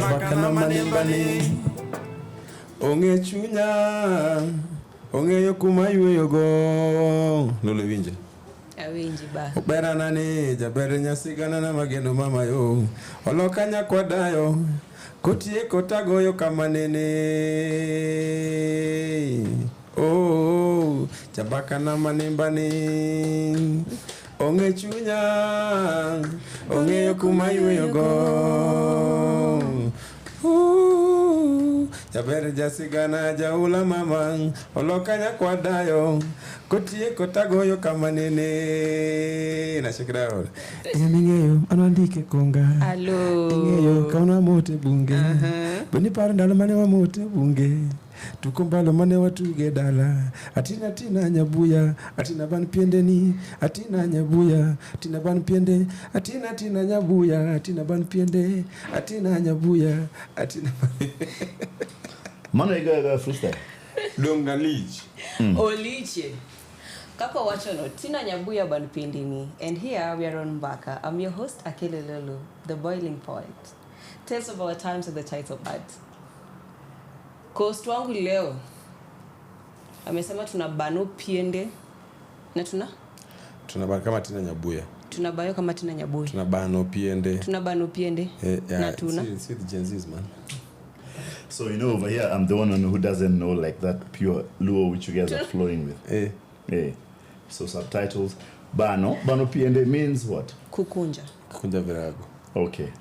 Jabaka na manimbani onge chunya onge yokuma yuyogo Lolo winje awinji ba obera nani jabere nyasigana na magendo mama yo olokanya kwadayo kotie kotagoyo kamanene oh jabaka na manimbani onge chunya onge yokuma yuyogo jabere jasigana jaula mama olokanya kwadayo kotie kotagoyo kamanene na shikira mingeyo anandike konga alo mingeyo kauna mote bunge boni paranda mane wa mote bunge tukumbalo mane watuge dala atina tina nyabuya atina ban piendeni atina nyabuya atina ban piende atina tina nyabuya atina ban piende atina nyabuya atina Mano iga freestyle Lunga lich Oliche Kako wachono tina nyabuya ban piendeni. And here we are on MBAKA. I'm your host Akello Lolo, the boiling point. Tales of our times and the title part. Coast wangu leo amesema tunabano piende na tunabano kama tina nyabuya tunabayo kama tina nyabuya tunabano piende na tuna see the Gen Z's, man. So over here I'm the one who doesn't know like that pure Luo which you guys are flowing with. So subtitles bano piende means what? Kukunja virago. Okay.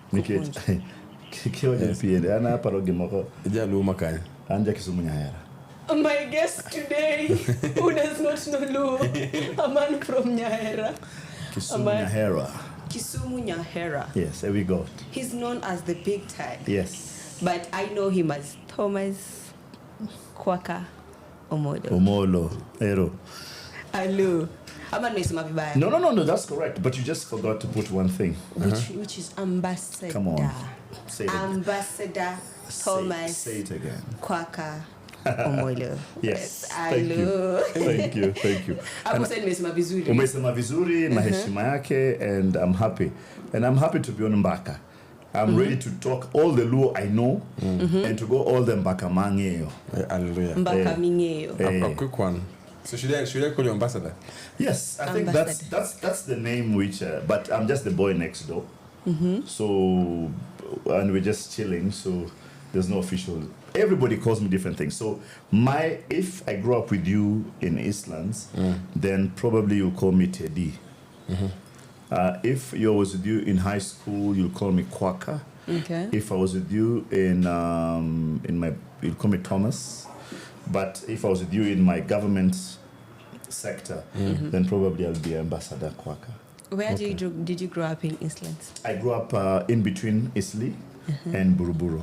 Kiwa piende ana parogi moko jalu makanya anja Kisumu Nyahera. My guest today who does not know Luo, a man from Nyahera. Kisumu Nyahera. Yes, there we go. He's known as the Big Tag. Yes. But I know him as Thomas Kwaka Omolo. Ero. Hello. No, that's correct. But you just forgot to put one thing. Which is ambassador. Come on. Say it. Ambassador Thomas. Say it again. Kwaka Omolo. Yes. Thank you. Thank you. Umesema vizuri na heshima yake, and I'm happy. And I'm happy to be on MBAKA. I'm ready to talk all the Luo I know and to go all the MBAKA mangeo. Hallelujah. MBAKA mingeo. A quick one. So should I call you ambassador? Yes, I think that's the name which but I'm just the boy next door. So and we're just chilling, so there's no official. Everybody calls me different things. So if I grew up with you in Eastlands, then probably you call me Teddy. If I was with you in high school, you'll call me Kwaka. Okay. If I was with you you'll call me Thomas. But if I was with you in my government sector, then probably I'll be Ambassador Kwaka. Where did you grow up in Eastlands? I grew up in between Isli and Buruburu.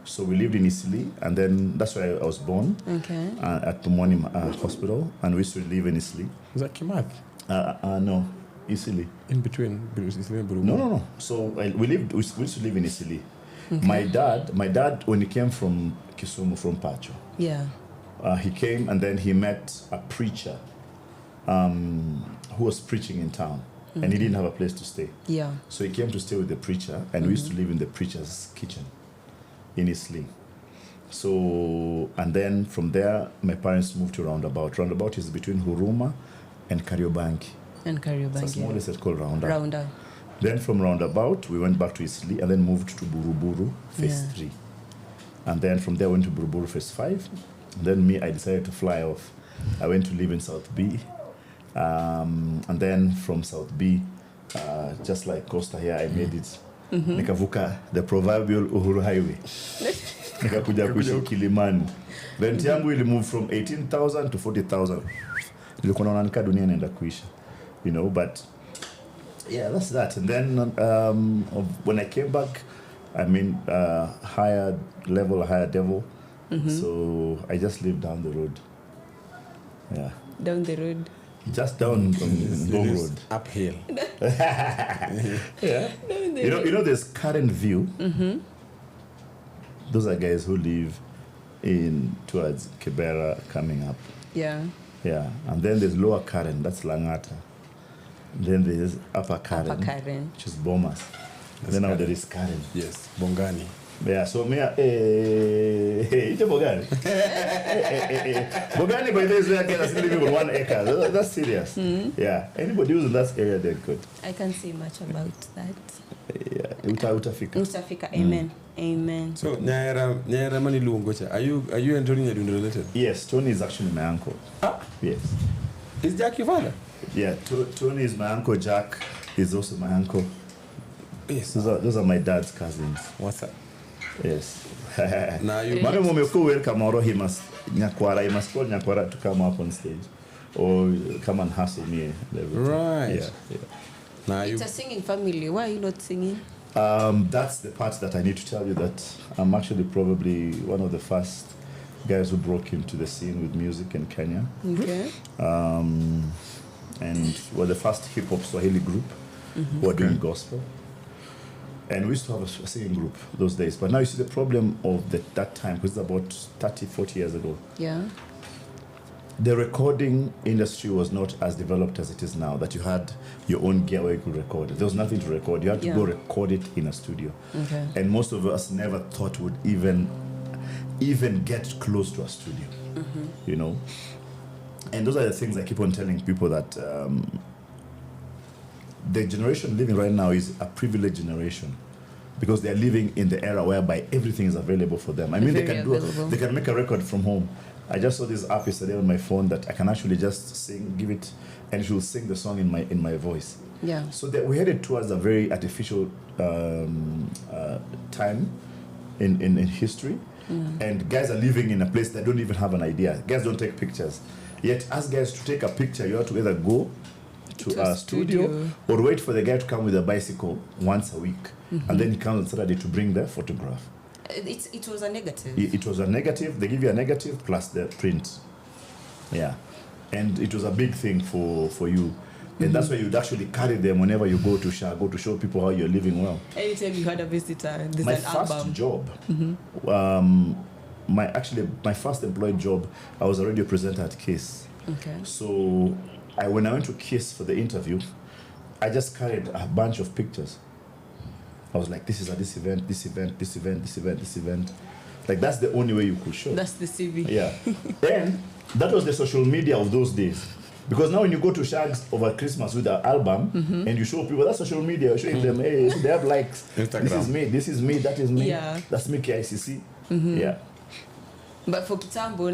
So we lived in Isli, and then that's where I was born. Okay. At Pumwani Hospital, and we used to live in Isli. Is that Kimath? No. Isli. In between Isli and Buruburu? No. So we used to live in Isli. Okay. My dad, when he came from Kisumu, from Pacho, he came and then he met a preacher who was preaching in town, and he didn't have a place to stay. Yeah. So he came to stay with the preacher, and we used to live in the preacher's kitchen in Isli. So, and then from there, my parents moved to Roundabout. Roundabout is between Huruma and Kariobangi. It's a small estate called Roundabout. Then from Roundabout, we went back to Isli and then moved to Buruburu, phase 3. And then from there, went to Buruburu, phase 5. And then I decided to fly off. I went to live in South B. And then from South B, just like Costa here, I made it. Nikavuka the proverbial Uhuru Highway. Nikakuja kuishi Kilimani. Rent yangu ili move from 18,000 to 40,000. Nilikuwa naona nika dunia inaenda kuisha. But yeah, that's that. And then when I came back, higher devil. So I just lived down the road. Yeah. Down the road? Just down Long Road. Uphill. Yeah. There's Current View. Those are guys who live towards Kibera coming up. Yeah. Yeah. And then there's Lower Current, that's Langata. Then there's Upper Current, which is Bomas. Then now there is Current. Yes, Bongani. Yeah, so me, ite Bogani. Bogani by this way, I can still live on 1 acre. That's serious. Yeah, anybody who's in that area, they're good. I can't say much about that. Yeah, utafika. Amen. Amen. So, Nyaera Mani Luongocha, are you and Tony Nyadundo related? Yes, Tony is actually my uncle. Yes. Is Jack your father? Yeah, Tony is my uncle. Jack is also my uncle. Yes. Those are my dad's cousins. What's up? Yes. Now you welcome he must call Nyakwara to come up on stage or come and hustle me. Right. Yeah. Now It's a singing family. Why are you not singing? That's the part that I need to tell you that I'm actually probably one of the first guys who broke into the scene with music in Kenya. Okay. And we're the first hip-hop Swahili group who are doing gospel. And we used to have a singing group those days. But now you see the problem of that time, because it's about 30, 40 years ago. Yeah. The recording industry was not as developed as it is now, that you had your own gear where you could record it. There was nothing to record. You had to go record it in a studio. Okay. And most of us never thought would even get close to a studio, you know? And those are the things I keep on telling people that the generation living right now is a privileged generation because they're living in the era whereby everything is available for them. I mean, they can make a record from home. I just saw this app yesterday on my phone that I can actually just sing, give it, and it will sing the song in my voice. Yeah. So that we're headed towards a very artificial time in history, and guys are living in a place that don't even have an idea. Guys don't take pictures. Yet, as guys to take a picture, you have to either go to a studio or wait for the guy to come with a bicycle once a week, and then he comes on Saturday to bring the photograph. It was a negative. It was a negative. They give you a negative plus the print. Yeah, and it was a big thing for you. And that's why you'd actually carry them whenever you go to show people how you're living well. Anytime you had a visitor, there's my an first album. job, my first employed job, I was a radio presenter at KISS. Okay. So when I went to KISS for the interview, I just carried a bunch of pictures. I was like, this is at this event, this event, this event, this event, this event. Like, that's the only way you could show. That's the CV. Yeah. And that was the social media of those days. Because now when you go to Shags over Christmas with an album and you show people, that's social media, you're showing them, hey, they have likes. Instagram. This is me, that is me. Yeah. That's me, KICC. Yeah. But for kitambo,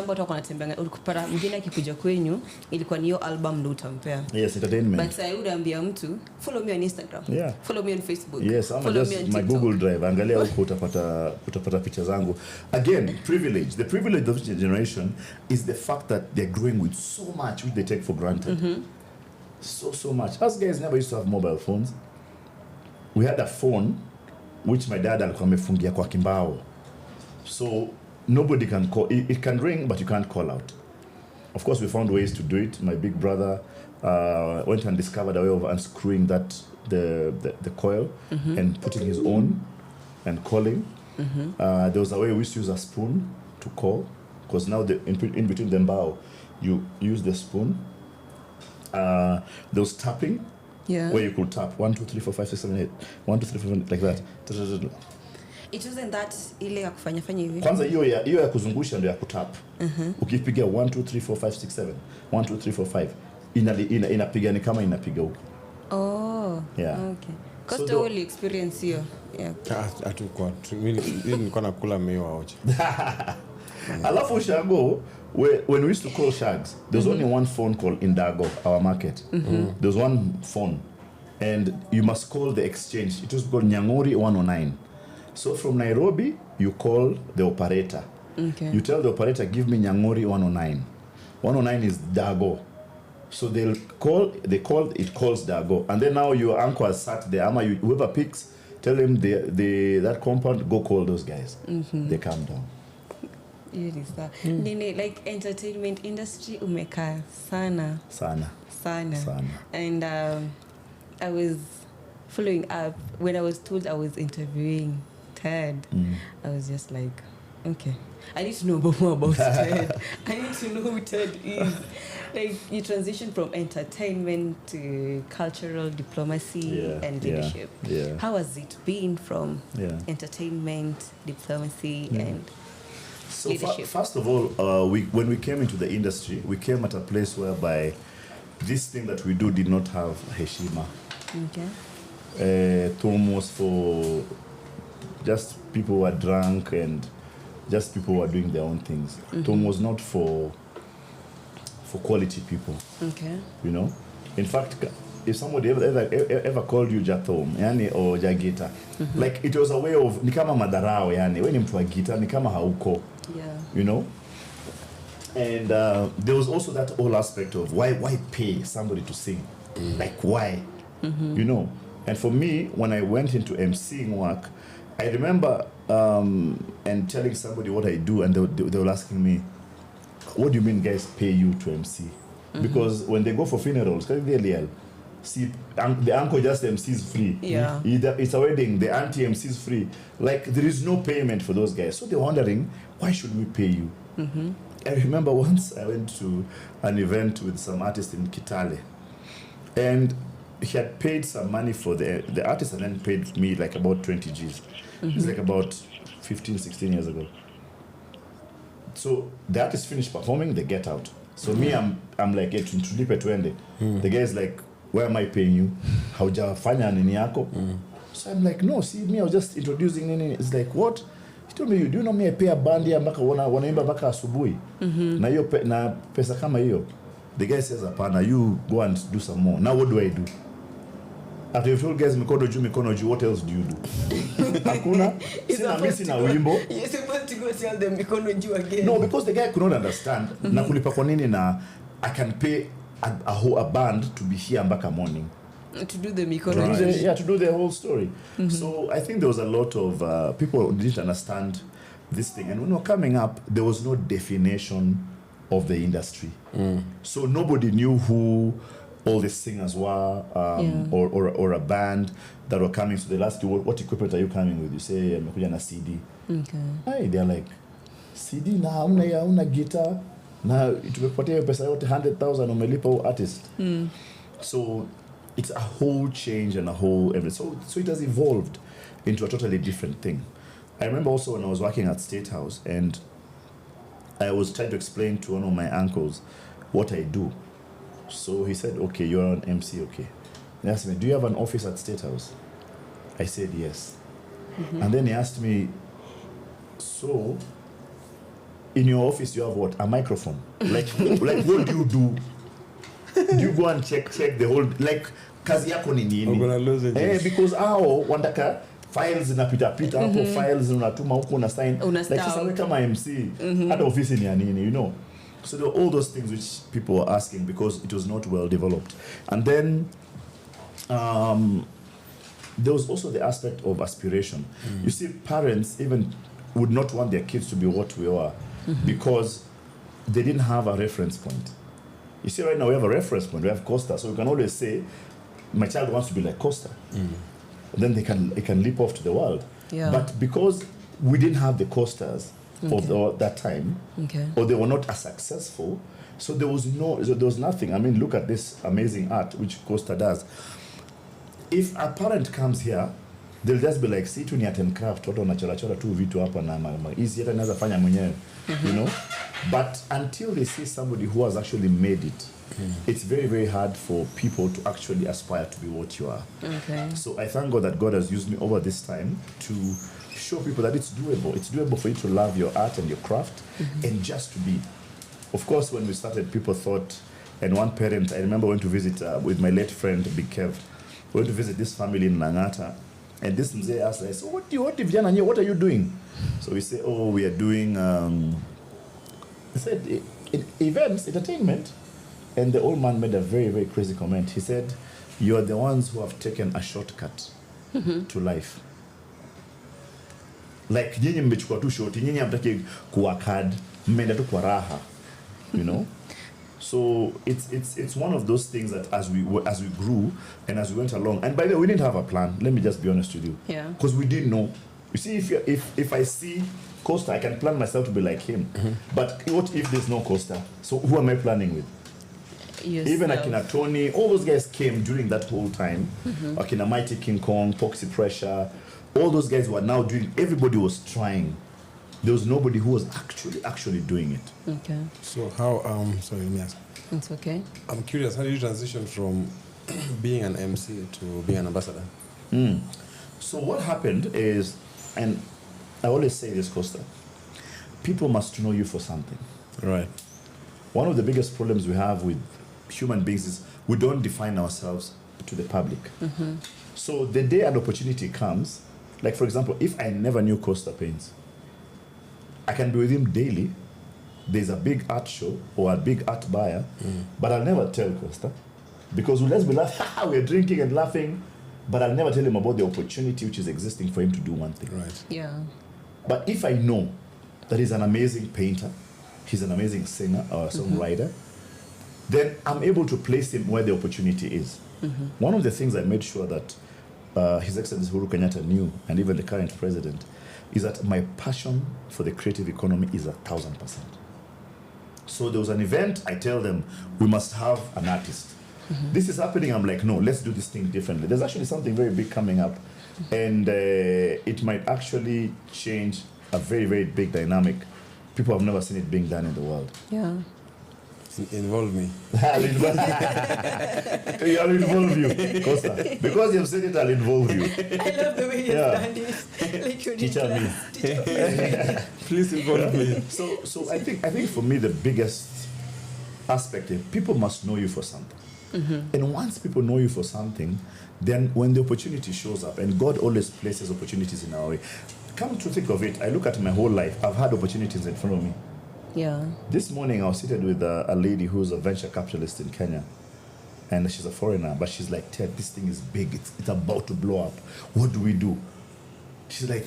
watu wanatembea ukipata mwingine akikuja kwenyu ilikuwa niyo album ndo utampea. Yes, entertainment. But sasa unaambia mtu follow me on Instagram. Yeah. Follow me on Facebook. Yes, I'm just my Google Drive. Angalia huko utapata picha zangu. Again, privilege. The privilege of this generation is the fact that they're growing with so much which they take for granted. So much. Us guys never used to have mobile phones. We had a phone which my dad alikuwa amefungia kwa kimbao. So nobody can call. It can ring, but you can't call out. Of course, we found ways to do it. My big brother went and discovered a way of unscrewing the coil and putting his own and calling. There was a way we used to use a spoon to call, because now in between the bow, you use the spoon. There was tapping, where you could tap 1, 2, 3, 4, 5, 6, 7, 8, 1, 2, 3, 4, 5, like that. It wasn't that ile ya kufanya hivi. Kwanza hiyo ya kuzungusha ndio ya kutap. Ukipiga 1 2 3 4 5 6 7 1 2 3 4 5 inapiga ni kama inapiga huko. Oh. Yeah. Okay. Because the whole experience here. Yeah. Hatukuwa nilikuwa nakula mewa ocha. Alafu Shago, when we used to call Shags, there was only one phone call in Dago, our market. There was one phone, and you must call the exchange. It was called Nyangori 109. So from Nairobi, you call the operator. Okay. You tell the operator, give me Nyangori 109. 109 is Dago. So it calls Dago. And then now your uncle has sat there. Whoever picks, tell him that compound, go call those guys. They come down. It is that. Like entertainment industry umeka sana. And I was following up when I was told I was interviewing Ted. I was just like, okay, I need to know more about Ted. I need to know who Ted is. Like you transition from entertainment to cultural diplomacy and leadership. Yeah. How has it been from entertainment, diplomacy, and so leadership? First of all, when we came into the industry, we came at a place whereby this thing that we do did not have heshima. Okay. Tom was for just people who were drunk and just people who were doing their own things. Tom was not for quality people. Okay. You know, in fact, if somebody ever called you Jathom, yani or Jagita, like it was a way of ni kama madarao, yani when mtu wa gita ni kama hauko. Yeah. You know. And there was also that whole aspect of why pay somebody to sing, like why, you know. And for me, when I went into emceeing work, I remember and telling somebody what I do, and they were asking me, what do you mean guys pay you to MC? Because when they go for funerals, see, the uncle just MCs free. Yeah. It's a wedding, the auntie MCs free. Like, there is no payment for those guys. So they're wondering, why should we pay you? I remember once I went to an event with some artist in Kitale, and he had paid some money for the artist and then paid me like about 20 G's. It's like about 15, 16 years ago. So the artist finished performing, they get out. So me, I'm like, the guy is like, why am I paying you? Haujafanya nini yako? So I'm like, no, see, me, I was just introducing nini. It's like, what? He told me, do you know me, I pay a band here, wanaimba mpaka asubuhi. Na pesa kama hiyo. The guy says, apana, you go and do some more. Now what do I do? After you've told guys, mikono juu, what else do you do? Hakuna. Sina wimbo. You're supposed to go tell them mikono juu again. No, because the guy could not understand. Na kulipa kwa nini na I can pay a band to be here mpaka morning. To do the mikono juu. Yeah, to do the whole story. So I think there was a lot of people who didn't understand this thing. And when we were coming up, there was no definition of the industry. So nobody knew who all the singers were, or a band that were coming. So they'll ask you, what equipment are you coming with? You say, I'm going to CD. Okay. Hey, they're like, CD na una guitar, na tumepatia pesa yote 100,000 umelipa artist. So it's a whole change and a whole everything. So it has evolved into a totally different thing. I remember also when I was working at State House and I was trying to explain to one of my uncles what I do. So he said, okay, you're an MC, okay. He asked me, do you have an office at State House? I said, yes. And then he asked me, so in your office you have what? A microphone. Like what do you do? Do you go and check the whole, like, kazi yako ni nini? Because wandaka files zinapita hapo, files unatuma huko una sign. Like sasa wewe kama MC, hata ofisi ni ya nini, you know? So there were all those things which people were asking because it was not well developed. And then there was also the aspect of aspiration. You see, parents even would not want their kids to be what we are because they didn't have a reference point. You see, right now we have a reference point. We have Costa, so we can always say, my child wants to be like Costa. Then they can leap off to the world. Yeah. But because we didn't have the Costas of that time, or they were not as successful, so there was nothing. I mean, look at this amazing art which Costa does. If a parent comes here, they'll just be like, see tu ni art and craft, watu wanachora tu vitu hapa na hizi hata naweza fanya mwenyewe, you know. But until they see somebody who has actually made it, it's very, very hard for people to actually aspire to be what you are. So I thank God that God has used me over this time to show people that it's doable. It's doable for you to love your art and your craft and just to be. Of course, when we started, people thought, and one parent, I remember went to visit with my late friend, Big Kev, went to visit this family in Langata, and this mzee asked us, so what are you doing? So we say, oh, we are doing, he said, events, entertainment. And the old man made a very, very crazy comment. He said, you are the ones who have taken a shortcut to life. Like, nyinyi mmechukua tu short, nyinyi hamtaki kuwork hard, mmeenda tu kwa raha, you know? So it's one of those things that as we grew and as we went along, and by the way, we didn't have a plan. Let me just be honest with you. Yeah. Because we didn't know. You see, if I see Costa, I can plan myself to be like him. But what if there's no Costa? So who am I planning with? Even Akina Tony, all those guys came during that whole time. Akina Mighty King Kong, Poxy Pressure, all those guys were now doing, everybody was trying. There was nobody who was actually doing it. Okay. So how, sorry, let me ask. It's okay. I'm curious, how did you transition from being an MC to being an ambassador? So what happened is, and I always say this, Costa, people must know you for something. Right. One of the biggest problems we have with human beings is we don't define ourselves to the public. So the day an opportunity comes, like for example, if I never knew Costa Paints, I can be with him daily. There's a big art show or a big art buyer, but I'll never tell Costa because we'll just be laughing, we're drinking and laughing, but I'll never tell him about the opportunity which is existing for him to do one thing. Right. Yeah. But if I know that he's an amazing painter, he's an amazing singer or a songwriter, then I'm able to place him where the opportunity is. One of the things I made sure that His Excellency Uhuru Kenyatta knew, and even the current president, is that my passion for the creative economy is 1,000%. So there was an event, I tell them, we must have an artist. This is happening, I'm like, no, let's do this thing differently. There's actually something very big coming up, and it might actually change a very, very big dynamic. People have never seen it being done in the world. Yeah. Involve me. I'll involve you, Costa. Because you've said it, I'll involve you. I love the way you've done it. Like you're Teacher me. Please involve me. So I think for me the biggest aspect is people must know you for something. And once people know you for something, then when the opportunity shows up, and God always places opportunities in our way. Come to think of it, I look at my whole life, I've had opportunities in front of me. Yeah. This morning I was seated with a lady who's a venture capitalist in Kenya, and she's a foreigner, but she's like, Ted, this thing is big, it's about to blow up. What do we do? She's like,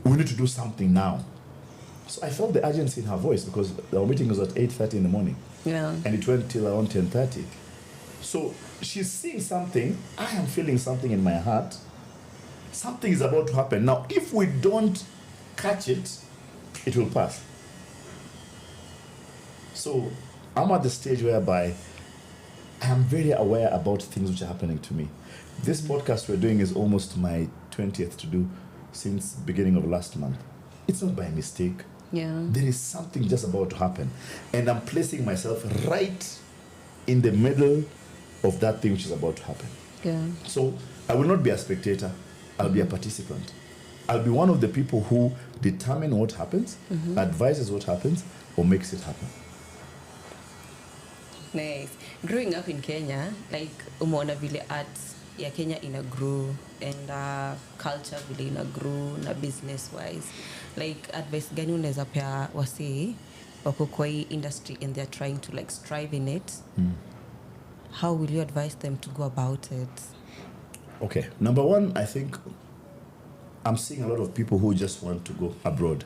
we need to do something now. So I felt the urgency in her voice because our meeting was at 8:30 in the morning. Yeah. And it went till around 10:30. So she's seeing something, I am feeling something in my heart. Something is about to happen. Now, if we don't catch it, it will pass. So I'm at the stage whereby I am very aware about things which are happening to me. This podcast we're doing is almost my 20th to do since beginning of last month. It's not by mistake. Yeah. There is something just about to happen. And I'm placing myself right in the middle of that thing which is about to happen. Yeah. So I will not be a spectator. I'll be a participant. I'll be one of the people who determine what happens, advises what happens, or makes it happen. Nice. Growing up in Kenya, like umeona vile art ya Kenya ina grow and culture vile ina grow na business wise. Like advice gani unaweza pea wasi wako kwa hii industry and they're trying to like strive in it? How will you advise them to go about it? Okay. Number one, I think I'm seeing a lot of people who just want to go abroad.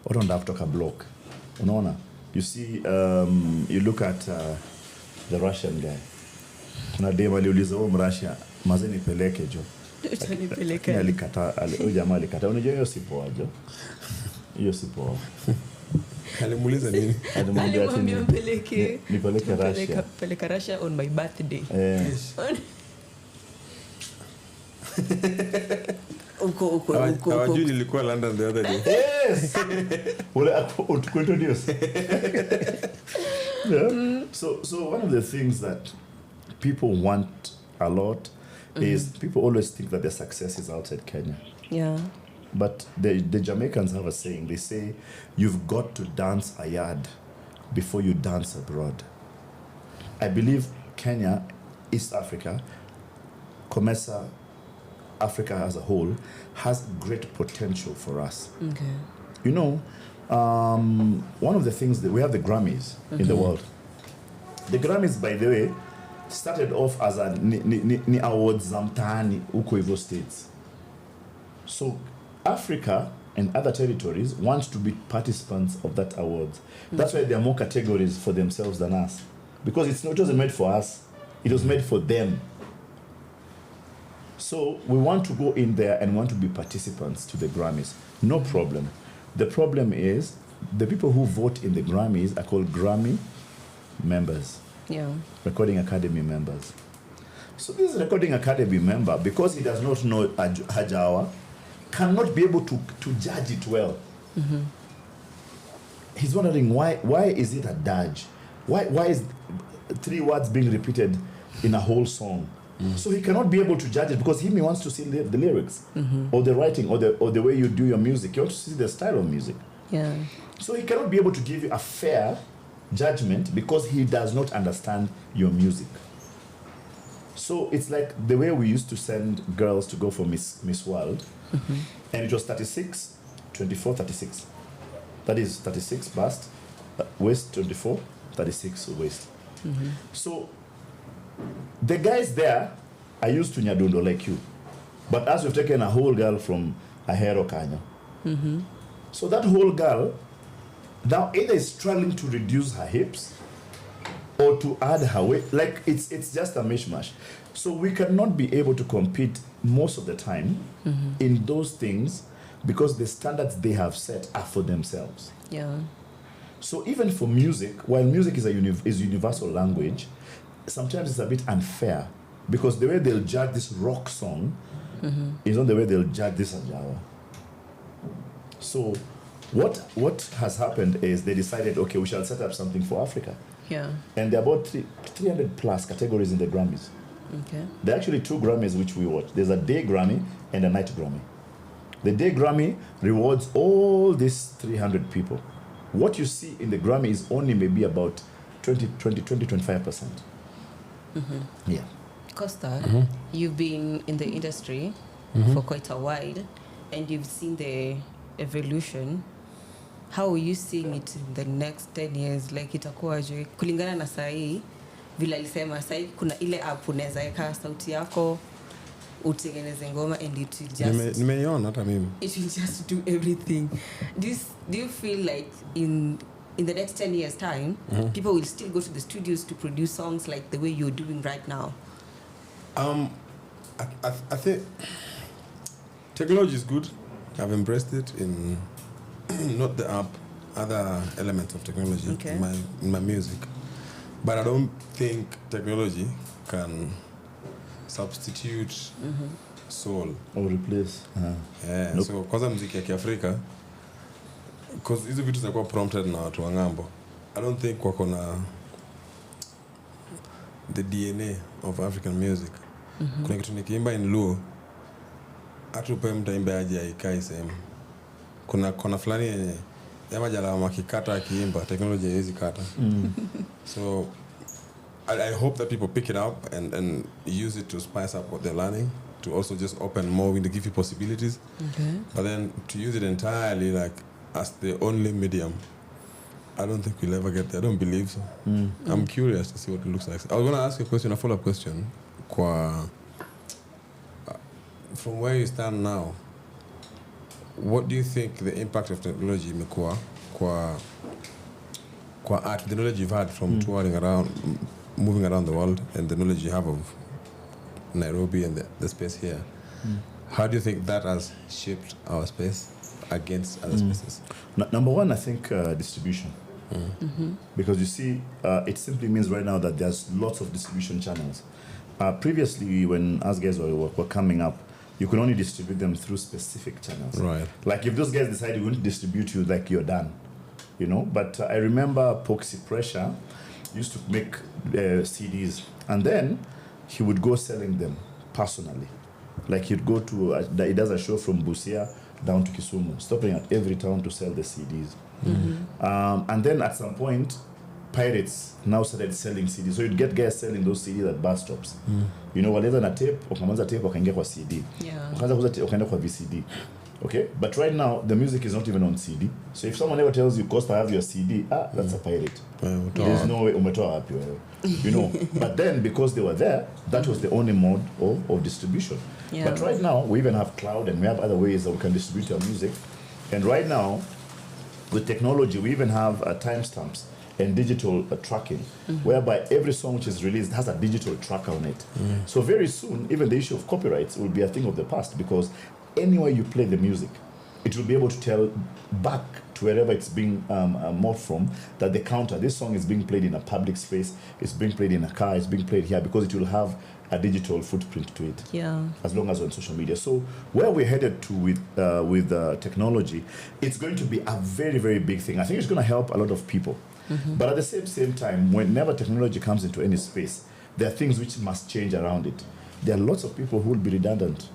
Or don't have to talk a block. Unaona? You see, you look at the Russian guy. Kuna dema aliuliza Russia, mazeni peleke jo. Utanipeleka. Huyu jamaa alikata. Unajua hiyo si poa jo. Hiyo si poa. Alimuuliza nini? Alimwambia mpeleke. Nipeleke Russia. Peleka Russia on my birthday. Uko. Hawajui nilikuwa London the other day. Yes. Well, to introduce. Yeah. So one of the things that people want a lot is people always think that their success is outside Kenya. Yeah. But the Jamaicans have a saying. They say, you've got to dance a yard before you dance abroad. I believe Kenya, East Africa, COMESA, Africa as a whole, has great potential for us. Okay. You know, one of the things that we have the Grammys in the world. The Grammys, by the way, started off as a ni awards zamtani uko hivyo states. So Africa and other territories want to be participants of that awards. That's why there are more categories for themselves than us. Because it wasn't made for us, it was made for them. So we want to go in there and want to be participants to the Grammys. No problem. The problem is the people who vote in the Grammys are called Grammy members. Recording Academy members. So this Recording Academy member, because he does not know Hajawa, cannot be able to judge it well. He's wondering why is it a daj? Why is 3 words being repeated in a whole song? So he cannot be able to judge it because he wants to see the lyrics or the writing or the way you do your music. He wants to see the style of music. Yeah. So he cannot be able to give you a fair judgment because he does not understand your music. So it's like the way we used to send girls to go for Miss World, and it was 36, 24, 36. That is 36 bust, waist 24, 36 waist. So the guys there are used to Nyadundo like you. But as we've taken a whole girl from Ahero Kanya. So that whole girl now either is struggling to reduce her hips or to add her weight. Like it's just a mishmash. So we cannot be able to compete most of the time in those things because the standards they have set are for themselves. Yeah. So even for music, while music is is universal language, sometimes it's a bit unfair because the way they'll judge this rock song is not the way they'll judge this Ajawa. So what has happened is they decided, okay, we shall set up something for Africa. Yeah. And there are about 300 plus categories in the Grammys. Okay. There are actually 2 Grammys which we watch. There's a day Grammy and a night Grammy. The day Grammy rewards all these 300 people. What you see in the Grammy is only maybe about 25%. Yeah. Costa, you've been in the industry for quite a while and you've seen the evolution. How are you seeing it in the next 10 years? Like itakuwaje kulingana na sahi vile alisema sahi kuna ile app unaweza weka sauti yako utengeneze ngoma and it will just nimeiona hata mimi. It will just do everything. Do you feel like in the next 10 years time people will still go to the studios to produce songs like the way you're doing right now? I think technology is good. I've embraced it in not the app, other elements of technology in my music. But I don't think technology can substitute soul or replace. Yeah. Nope. So kwanza muziki ya Kiafrika, because hizo vitu zinakuwa prompted na watu wa ngambo. I don't think wako na the DNA of African music. Kuna kitu nikiimba in Luo, atupe mtaimba aje haikai sehemu. Kuna kona fulani yenye yama jala makikata akiimba, technology haiwezi kata. So I hope that people pick it up and use it to spice up what they're learning, to also just open more, to give you possibilities. But then to use it entirely like as the only medium, I don't think we'll ever get there. I don't believe so. I'm curious to see what it looks like. I was going to ask you a question, a follow-up question. From where you stand now, what do you think the impact of technology imekuwa kwa art, the knowledge you've had from touring around, moving around the world, and the knowledge you have of Nairobi and the space here? How do you think that has shaped our space against other spaces? Number one, I think distribution. Because you see, it simply means right now that there's lots of distribution channels. Previously, when us guys were coming up, you could only distribute them through specific channels. Right. Like if those guys decide you want to distribute you, like you're done, you know. But I remember Poxy Pressure used to make CDs, and then he would go selling them personally. Like he'd go to, he does a show from Busia down to Kisumu, stopping at every town to sell the CDs. And then at some point, pirates now started selling CDs. So you'd get guys selling those CDs at bus stops. You know, waleza na tape, wakamanza tape, wakaingia kwa CD. Wakaanza kuuza tape, wakaenda kwa VCD. Okay? But right now, the music is not even on CD. So if someone ever tells you, Costa, I have your CD, that's a pirate. There's no way, umetoa wapi wewe. You know, but then because they were there, that was the only mode of distribution. But right now, we even have cloud and we have other ways that we can distribute our music. And right now, with technology, we even have timestamps and digital tracking, whereby every song which is released has a digital tracker on it. So very soon, even the issue of copyrights will be a thing of the past, because anywhere you play the music, it will be able to tell back to wherever it's being morphed from, that the counter, this song is being played in a public space, it's being played in a car, it's being played here, because it will have a digital footprint to it. Yeah. As long as we're on social media. So where we're headed to with technology, it's going to be a very, very big thing. I think it's going to help a lot of people. But at the same time, whenever technology comes into any space, there are things which must change around it. There are lots of people who will be redundant.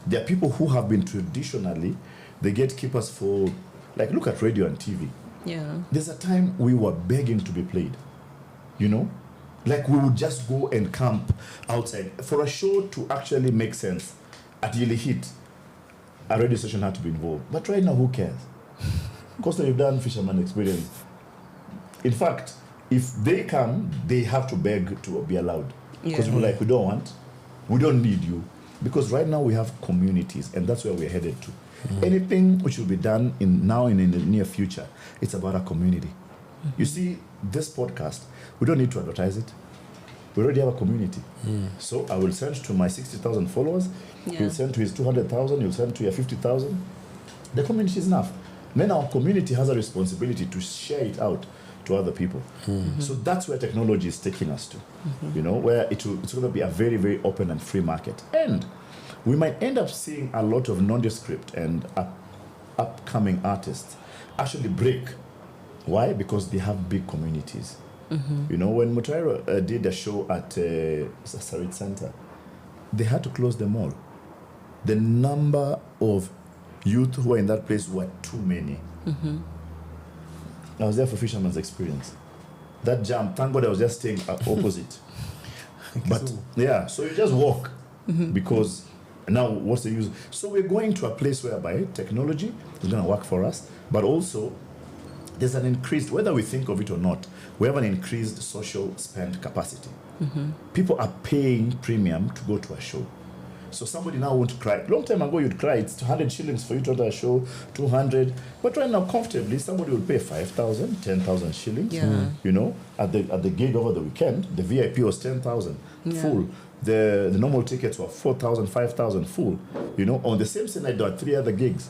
There are people who have been traditionally the gatekeepers for, like, look at radio and TV. Yeah. There's a time we were begging to be played, you know? Like, we would just go and camp outside. For a show to actually make sense, at Yili Hit, a radio station had to be involved. But right now, who cares? Costa, you've done Fisherman experience. In fact, if they come, they have to beg to be allowed. Because we're like, we don't need you. Because right now we have communities, and that's where we're headed to. Anything which will be done in the near future, it's about a community. You see, this podcast, we don't need to advertise it. We already have a community. So I will send to my 60,000 followers. He'll send to his 200,000. He'll send to your 50,000. The community is enough. Then our community has a responsibility to share it out to other people. So that's where technology is taking us to. You know, where it's going to be a very, very open and free market. And we might end up seeing a lot of nondescript and upcoming artists actually break. Why? Because they have big communities. You know, when Mutairo did a show at Sarit Center, they had to close them all. The number of youth who were in that place were too many. I was there for Fisherman's experience. That jam, thank God I was just staying opposite. But yeah, so you just walk because now what's the use? So we're going to a place whereby technology is going to work for us, but also there's an increased, whether we think of it or not, we have an increased social spend capacity. People are paying premium to go to a show. So somebody now won't cry. Long time ago you'd cry, it's 200 shillings for you to enter a show, 200. But right now, comfortably, somebody will pay 5,000, 10,000 shillings. You know, at the gig over the weekend, the VIP was 10,000 full. The normal tickets were 4,000, 5,000 full. You know, on the same night there were 3 other gigs.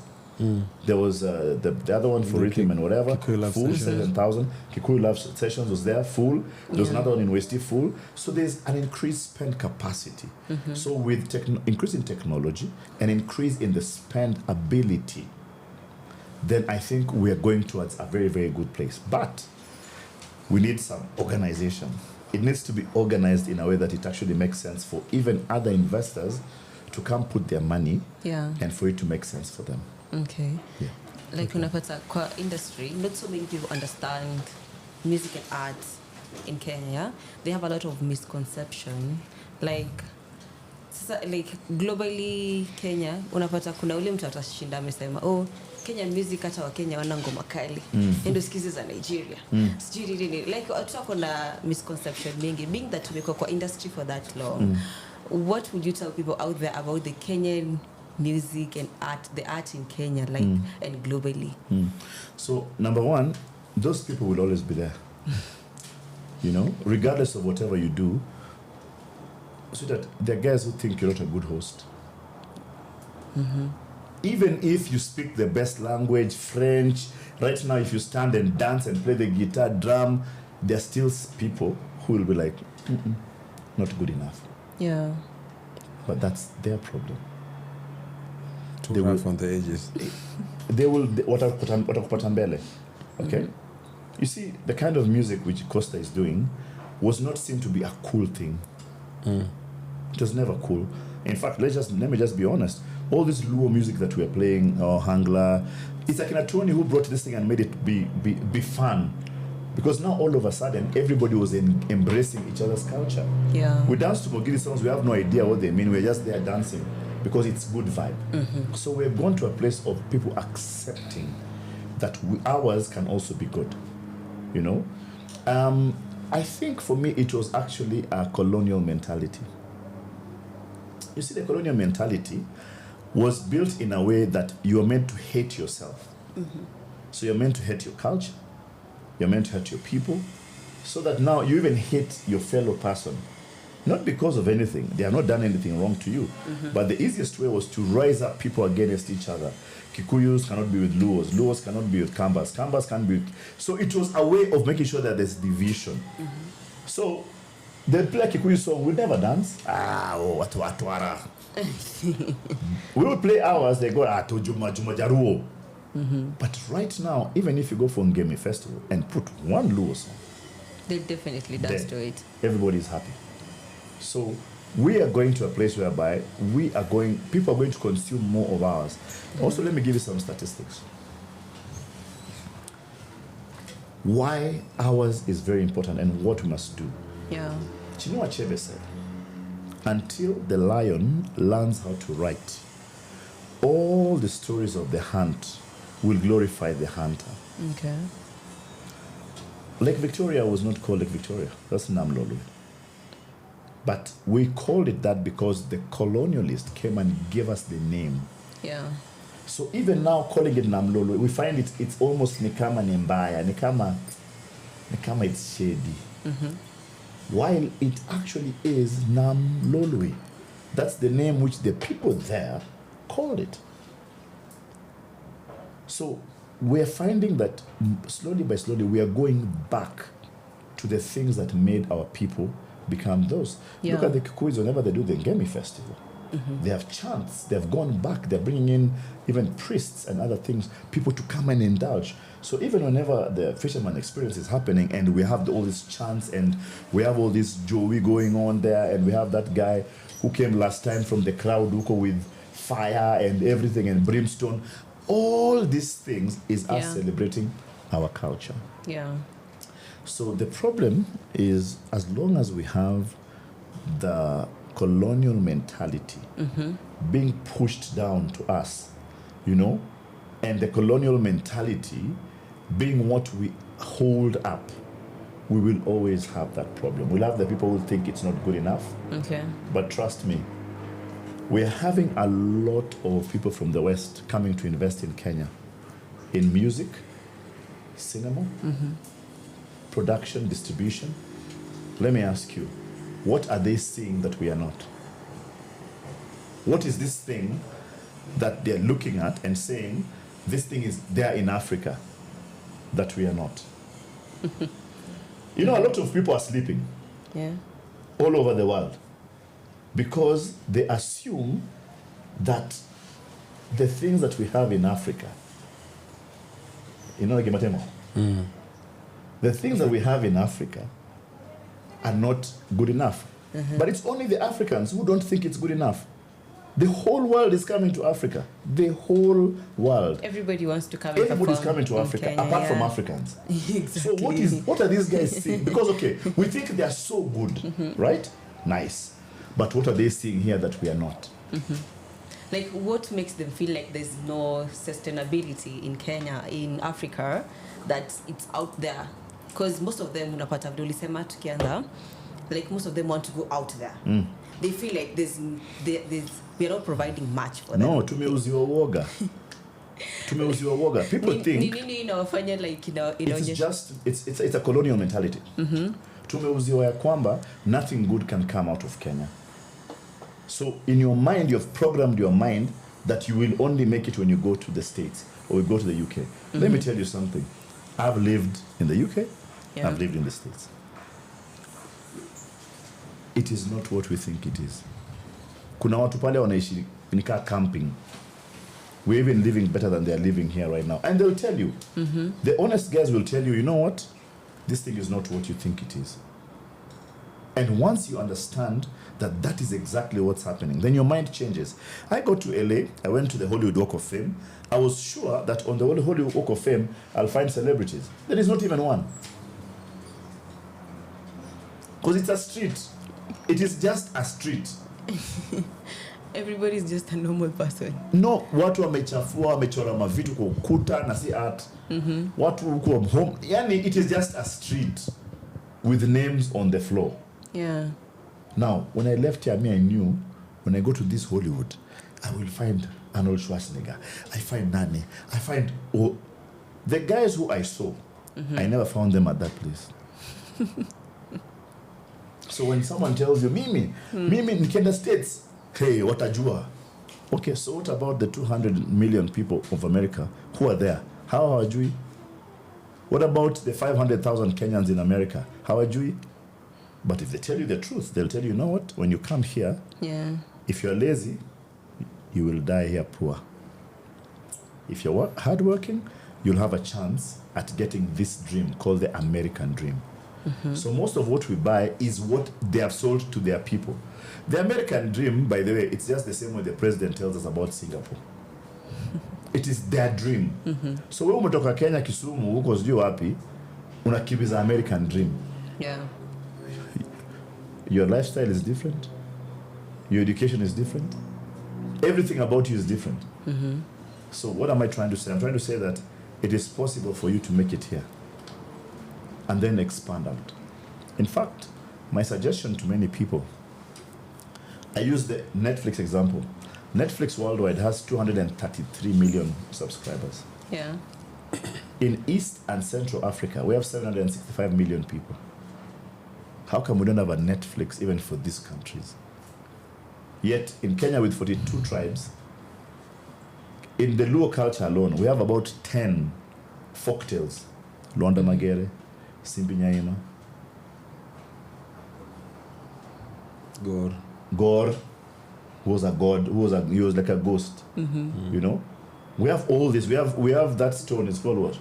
There was the other one for rhythm and whatever, full, 7,000. Kikuyu Love Sessions was there, full. There was another one in Westie, full. So there's an increased spend capacity. So with increase in technology and increase in the spend ability, then I think we are going towards a very, very good place. But we need some organization. It needs to be organized in a way that it actually makes sense for even other investors to come put their money and for it to make sense for them. Okay. Like unapata kwa industry, not so many people understand music and arts in Kenya. They have a lot of misconception. Like globally Kenya, unapata kuna ule mtu atashinda amesema, oh, Kenyan music hata wa Kenya wana ngoma kali. Ndio sikizi za Nigeria. Sijui nini. Like tuko na misconception mingi. Being that tumekuwa kwa industry for that long, what would you tell people out there about the Kenyan music and art, the art in Kenya, like and globally? So number one, those people will always be there. You know, regardless of whatever you do, so that there are guys who think you're not a good host. Even if you speak the best language, French, right now if you stand and dance and play the guitar, drum, there are still people who will be like, not good enough. Yeah. But that's their problem. Too rough on the edges. They will, watakupata okay? You see, the kind of music which Costa is doing was not seen to be a cool thing. It was never cool. In fact, let me just be honest. All this Luo music that we're playing, or Hangla, it's like Tony who brought this thing and made it be fun. Because now all of a sudden, everybody was embracing each other's culture. Yeah. We dance to Mogiri songs, we have no idea what they mean. We're just there dancing because it's good vibe. So we're gone to a place of people accepting that ours can also be good. You know? I think for me, it was actually a colonial mentality. You see, the colonial mentality was built in a way that you are meant to hate yourself. So you're meant to hate your culture. You're meant to hate your people. So that now you even hate your fellow person. Not because of anything. They have not done anything wrong to you. But the easiest way was to rise up people against each other. Kikuyus cannot be with Luos. Luos cannot be with Kambas. Kambas can't be with... So it was a way of making sure that there's division. So they play a Kikuyu song, we never dance. Watwara. We would play ours, they go, Tojuma Jaruo. But right now, even if you go for Ngemi Festival and put one Luo song, they definitely dance to it. Everybody's happy. So we are going to a place whereby people are going to consume more of ours. Also, let me give you some statistics. Why ours is very important and what we must do. Yeah. Chinua Achebe said, until the lion learns how to write, all the stories of the hunt will glorify the hunter. Okay. Lake Victoria was not called Lake Victoria. That's Namlolo. But we called it that because the colonialist came and gave us the name. Yeah. So even now calling it Namlolo, we find it's almost Nikama Nembaya. Nikama it's shady. While it actually is Namlolwe. That's the name which the people there called it. So we're finding that slowly by slowly we are going back to the things that made our people become those. Yeah. Look at the Kikuyus whenever they do the Ngemi festival. They have chants. They've gone back. They're bringing in even priests and other things, people to come and indulge. So even whenever the Fisherman experience is happening and we have all these chants and we have all this Joey going on there and we have that guy who came last time from the crowd with fire and everything and brimstone, all these things is us celebrating our culture. Yeah. So the problem is, as long as we have the colonial mentality being pushed down to us, and the colonial mentality being what we hold up, we will always have that problem. We'll have the people who think it's not good enough. Okay. But trust me, we're having a lot of people from the West coming to invest in Kenya, in music, cinema, production, distribution. Let me ask you, what are they seeing that we are not? What is this thing that they're looking at and saying, this thing is there in Africa that we are not? A lot of people are sleeping all over the world because they assume that the things that we have in Africa, the things that we have in Africa are not good enough. But it's only the Africans who don't think it's good enough. The whole world is coming to Africa. The whole world. Everybody wants to come. Everybody's coming to Africa, Kenya, apart from Africans. Exactly. So what are these guys seeing? Because, we think they are so good, right? Nice. But what are they seeing here that we are not? Like, what makes them feel like there's no sustainability in Kenya, in Africa, that it's out there? Because most of them, unapata vile ulisema tukianza, like most of them want to go out there. They feel like we are not providing much for them. No, tumeuziwa woga. People think it's a colonial mentality. Tumeuziwa ya kwamba nothing good can come out of Kenya. So in your mind, you've programmed your mind that you will only make it when you go to the States or you go to the UK. Let me tell you something. I've lived in the UK. I've lived in the States. It is not what we think it is. Kuna watu pale wanaishi nika camping. We're even living better than they're living here right now. And they'll tell you. The honest guys will tell you, you know what? This thing is not what you think it is. And once you understand that that is exactly what's happening, then your mind changes. I got to LA. I went to the Hollywood Walk of Fame. I was sure that on the Hollywood Walk of Fame, I'll find celebrities. There is not even one. Because it's a street. It is just a street. Everybody is just a normal person. No, watu wamechafua, wamechora mavitu kwa ukuta na si art. Watu huko home. Yani, it is just a street with names on the floor. Yeah. Now, when I left here, I knew when I go to this Hollywood, I will find Arnold Schwarzenegger. I find Nani. I find the guys who I saw. I never found them at that place. So when someone tells you, Mimi, nikienda States, hey, watajua. Okay, so what about the 200 million people of America who are there? How are you? What about the 500,000 Kenyans in America? How are you? But if they tell you the truth, they'll tell you, you know what? When you come here, if you're lazy, you will die here poor. If you're hardworking, you'll have a chance at getting this dream called the American dream. So most of what we buy is what they have sold to their people. The American dream, by the way, it's just the same way the president tells us about Singapore. It is their dream. So when umetoka Kenya Kisumu, huko sijui wapi, unakimbiza American dream. Yeah. Your lifestyle is different. Your education is different. Everything about you is different. So what am I trying to say? I'm trying to say that it is possible for you to make it here and then expand out. In fact, my suggestion to many people, I use the Netflix example. Netflix worldwide has 233 million subscribers. Yeah. In East and Central Africa, we have 765 million people. How come we don't have a Netflix even for these countries? Yet in Kenya with 42 tribes, in the Luo culture alone, we have about 10 folktales. Luanda Magere, Simbi Nyaima, Gor, who was a god, he was like a ghost. You know? We have all this. We have that stone, it's called what?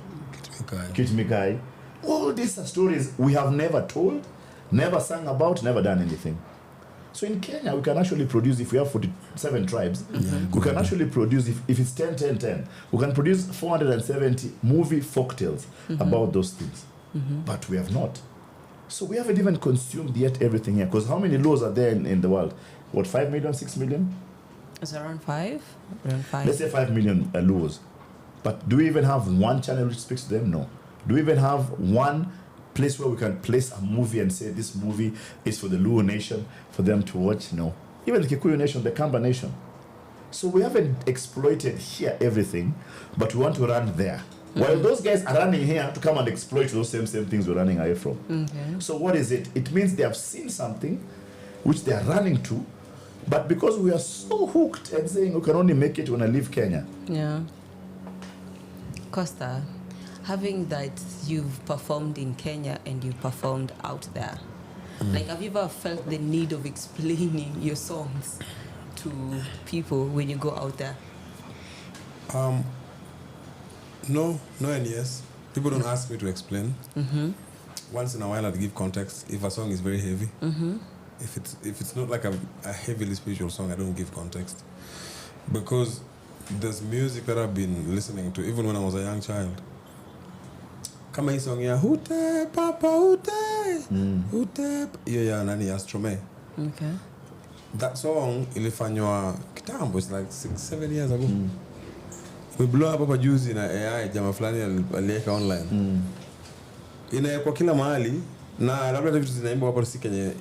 Kitmikai. All these are stories we have never told, never sung about, never done anything. So in Kenya, we can actually produce, if we have 47 tribes, we can actually produce, if it's 10, we can produce 470 movie folktales about those things. But we have not. So we haven't even consumed yet everything here. Because how many laws are there in the world? What, 5 million, 6 million? It's around 5. Around 5. Let's say 5 million laws. But do we even have one channel which speaks to them? No. Do we even have one place where we can place a movie and say this movie is for the Luo nation, for them to watch? No. Even the Kikuyu nation, the Kamba nation. So we haven't exploited here everything, but we want to run there. While those guys are running here to come and exploit those same things we're running away from. So what is it? It means they have seen something which they are running to, but because we are so hooked and saying we can only make it when I leave Kenya. Yeah. Costa, having that you've performed in Kenya and you performed out there, like have you ever felt the need of explaining your songs to people when you go out there? No and yes. People don't ask me to explain. Once in a while I'd give context if a song is very heavy. If it's not like a heavily spiritual song, I don't give context. Because there's music that I've been listening to even when I was a young child. Kama hii song ya Hute Papa Hute Hute ya nani ya Strome. Okay. That song ilifanywa kitambo, it's like 6-7 years ago. We blow up hapa juzi na AI jamaa fulani aliweka online. Inaekwa kila mahali na labda vitu zinaimba hapa si Kenya.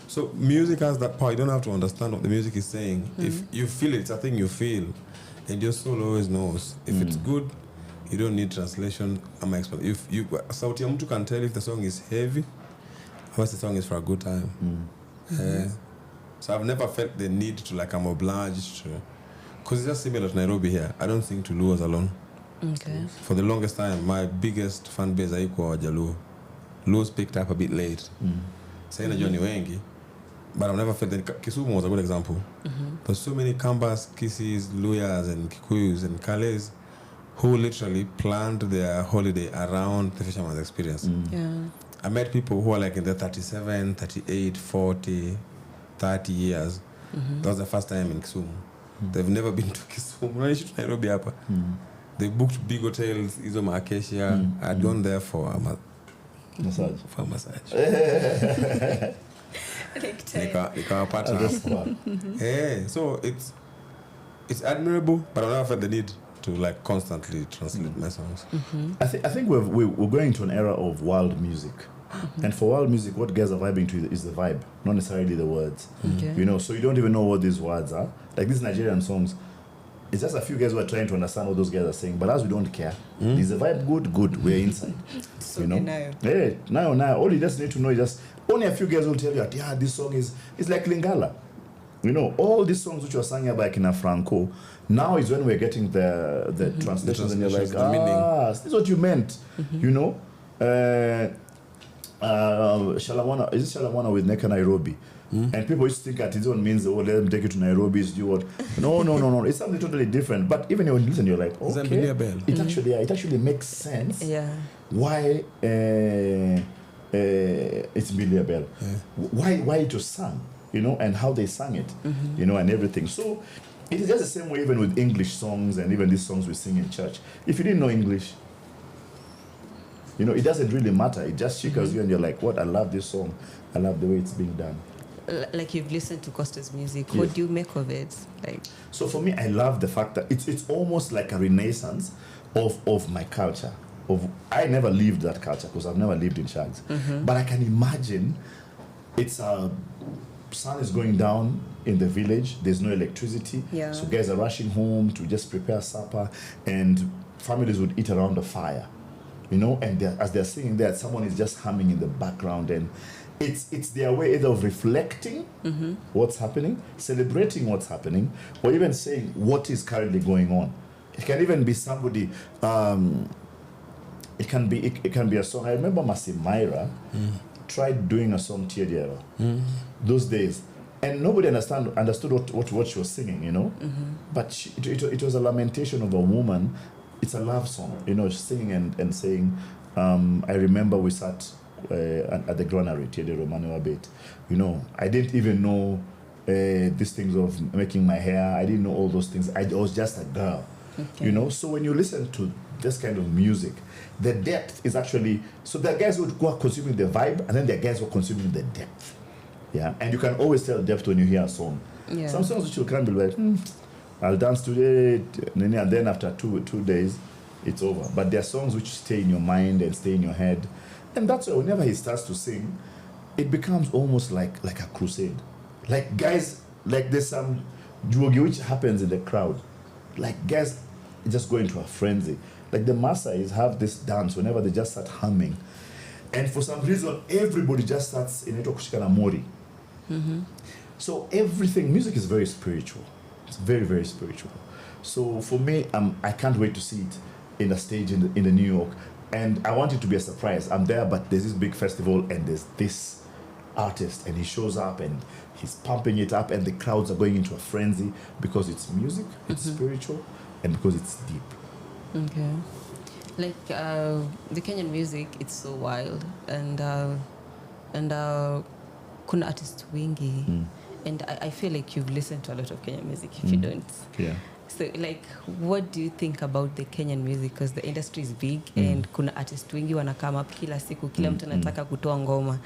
So music has that power. You don't have to understand what the music is saying. If you feel it, it's a thing you feel. And your soul always knows. If it's good, you don't need translation. If you sauti ya mtu can tell if the song is heavy, or the song is for a good time. So I've never felt the need to, like, I'm obliged to, because it's just similar to Nairobi here. I don't sing to Luos alone. Okay. For the longest time, my biggest fan base haikuwa Wajaluo. Luos picked up a bit late. Saying najua ni wengi, but I've never felt that. Kisumu was a good example. There's so many Kambas, Kisis, Luyas, and Kikuyus, and Kales who literally planned their holiday around the Fisherman's experience. Yeah. I met people who are like in their 37, 38, 40, 30 years. That was the first time in Kisumu. They've never been to Kisumu. Wanaishi tu Nairobi hapa. They booked big hotels, hizo Acacia. I'd gone there for a massage. For a massage. So it's admirable, but I never felt the need to, like, constantly translate my songs. I think we're going to an era of world music. And for world music, what guys are vibing to is the vibe, not necessarily the words. You know, so you don't even know what these words are. Like these Nigerian songs, it's just a few guys who are trying to understand what those guys are saying, but as we don't care, is the vibe good, we're inside. So you know? Now, all you just need to know is just, only a few guys will tell you that, yeah, this song is like Lingala. You know, all these songs which were sung by Kina Franco, now is when we're getting the translations, and you're like, this is what you meant. You know? Shalawana, is it Shalawana with Neka Nairobi? And people used to think that it don't means, let them take you to Nairobi, do what? No. It's something totally different. But even when you listen, you're like, okay, it actually makes sense. Yeah. Why it's Billy Bell? Yeah. Why it was sung, you know, and how they sang it, you know, and everything. So it is just the same way even with English songs and even these songs we sing in church. If you didn't know English, you know, it doesn't really matter. It just shakes you and you're like, what? I love this song. I love the way it's being done. Like you've listened to Costa's music. What do you make of it? Like, so for me, I love the fact that it's almost like a renaissance of my culture. I never lived that culture because I've never lived in Shags. But I can imagine it's sun is going down in the village. There's no electricity. Yeah. So guys are rushing home to just prepare supper, and families would eat around the fire. You know, and as they're singing there, someone is just humming in the background, and it's their way either of reflecting what's happening, celebrating what's happening, or even saying what is currently going on. It can even be somebody. It can be a song. I remember Masimaira tried doing a song Tiediero those days, and nobody understood what she was singing, you know. But it was a lamentation of a woman. It's a love song, you know, singing and saying. I remember we sat at the granary, Tiediero Manuwa Bait. You know, I didn't even know these things of making my hair. I didn't know all those things. I was just a girl, you know. So when you listen to this kind of music, the depth is actually, so there are guys who are consuming the vibe, and then there are guys who are consuming the depth. Yeah, and you can always tell depth when you hear a song. Yeah. Some songs which you can be like, I'll dance today, and then after two days, it's over. But there are songs which stay in your mind and stay in your head, and that's why whenever he starts to sing, it becomes almost like a crusade. Like guys, like there's some juogi which happens in the crowd, like guys just go into a frenzy. Like the Maasais have this dance whenever they just start humming, and for some reason everybody just starts in it kushikana mori. So everything, music is very spiritual. It's very, very spiritual. So for me, I can't wait to see it in a stage in the New York, and I want it to be a surprise. I'm there, but there's this big festival, and there's this artist, and he shows up, and he's pumping it up, and the crowds are going into a frenzy because it's music, it's spiritual, and because it's deep. Okay. Like the Kenyan music, it's so wild, and kuna artists wingi, and I feel like you've listened to a lot of Kenyan music if you don't. Yeah. So like, what do you think about the Kenyan music? Because the industry is big, and kuna artists wingi wana come up kila siku, kila mtu anataka kutoa ngoma.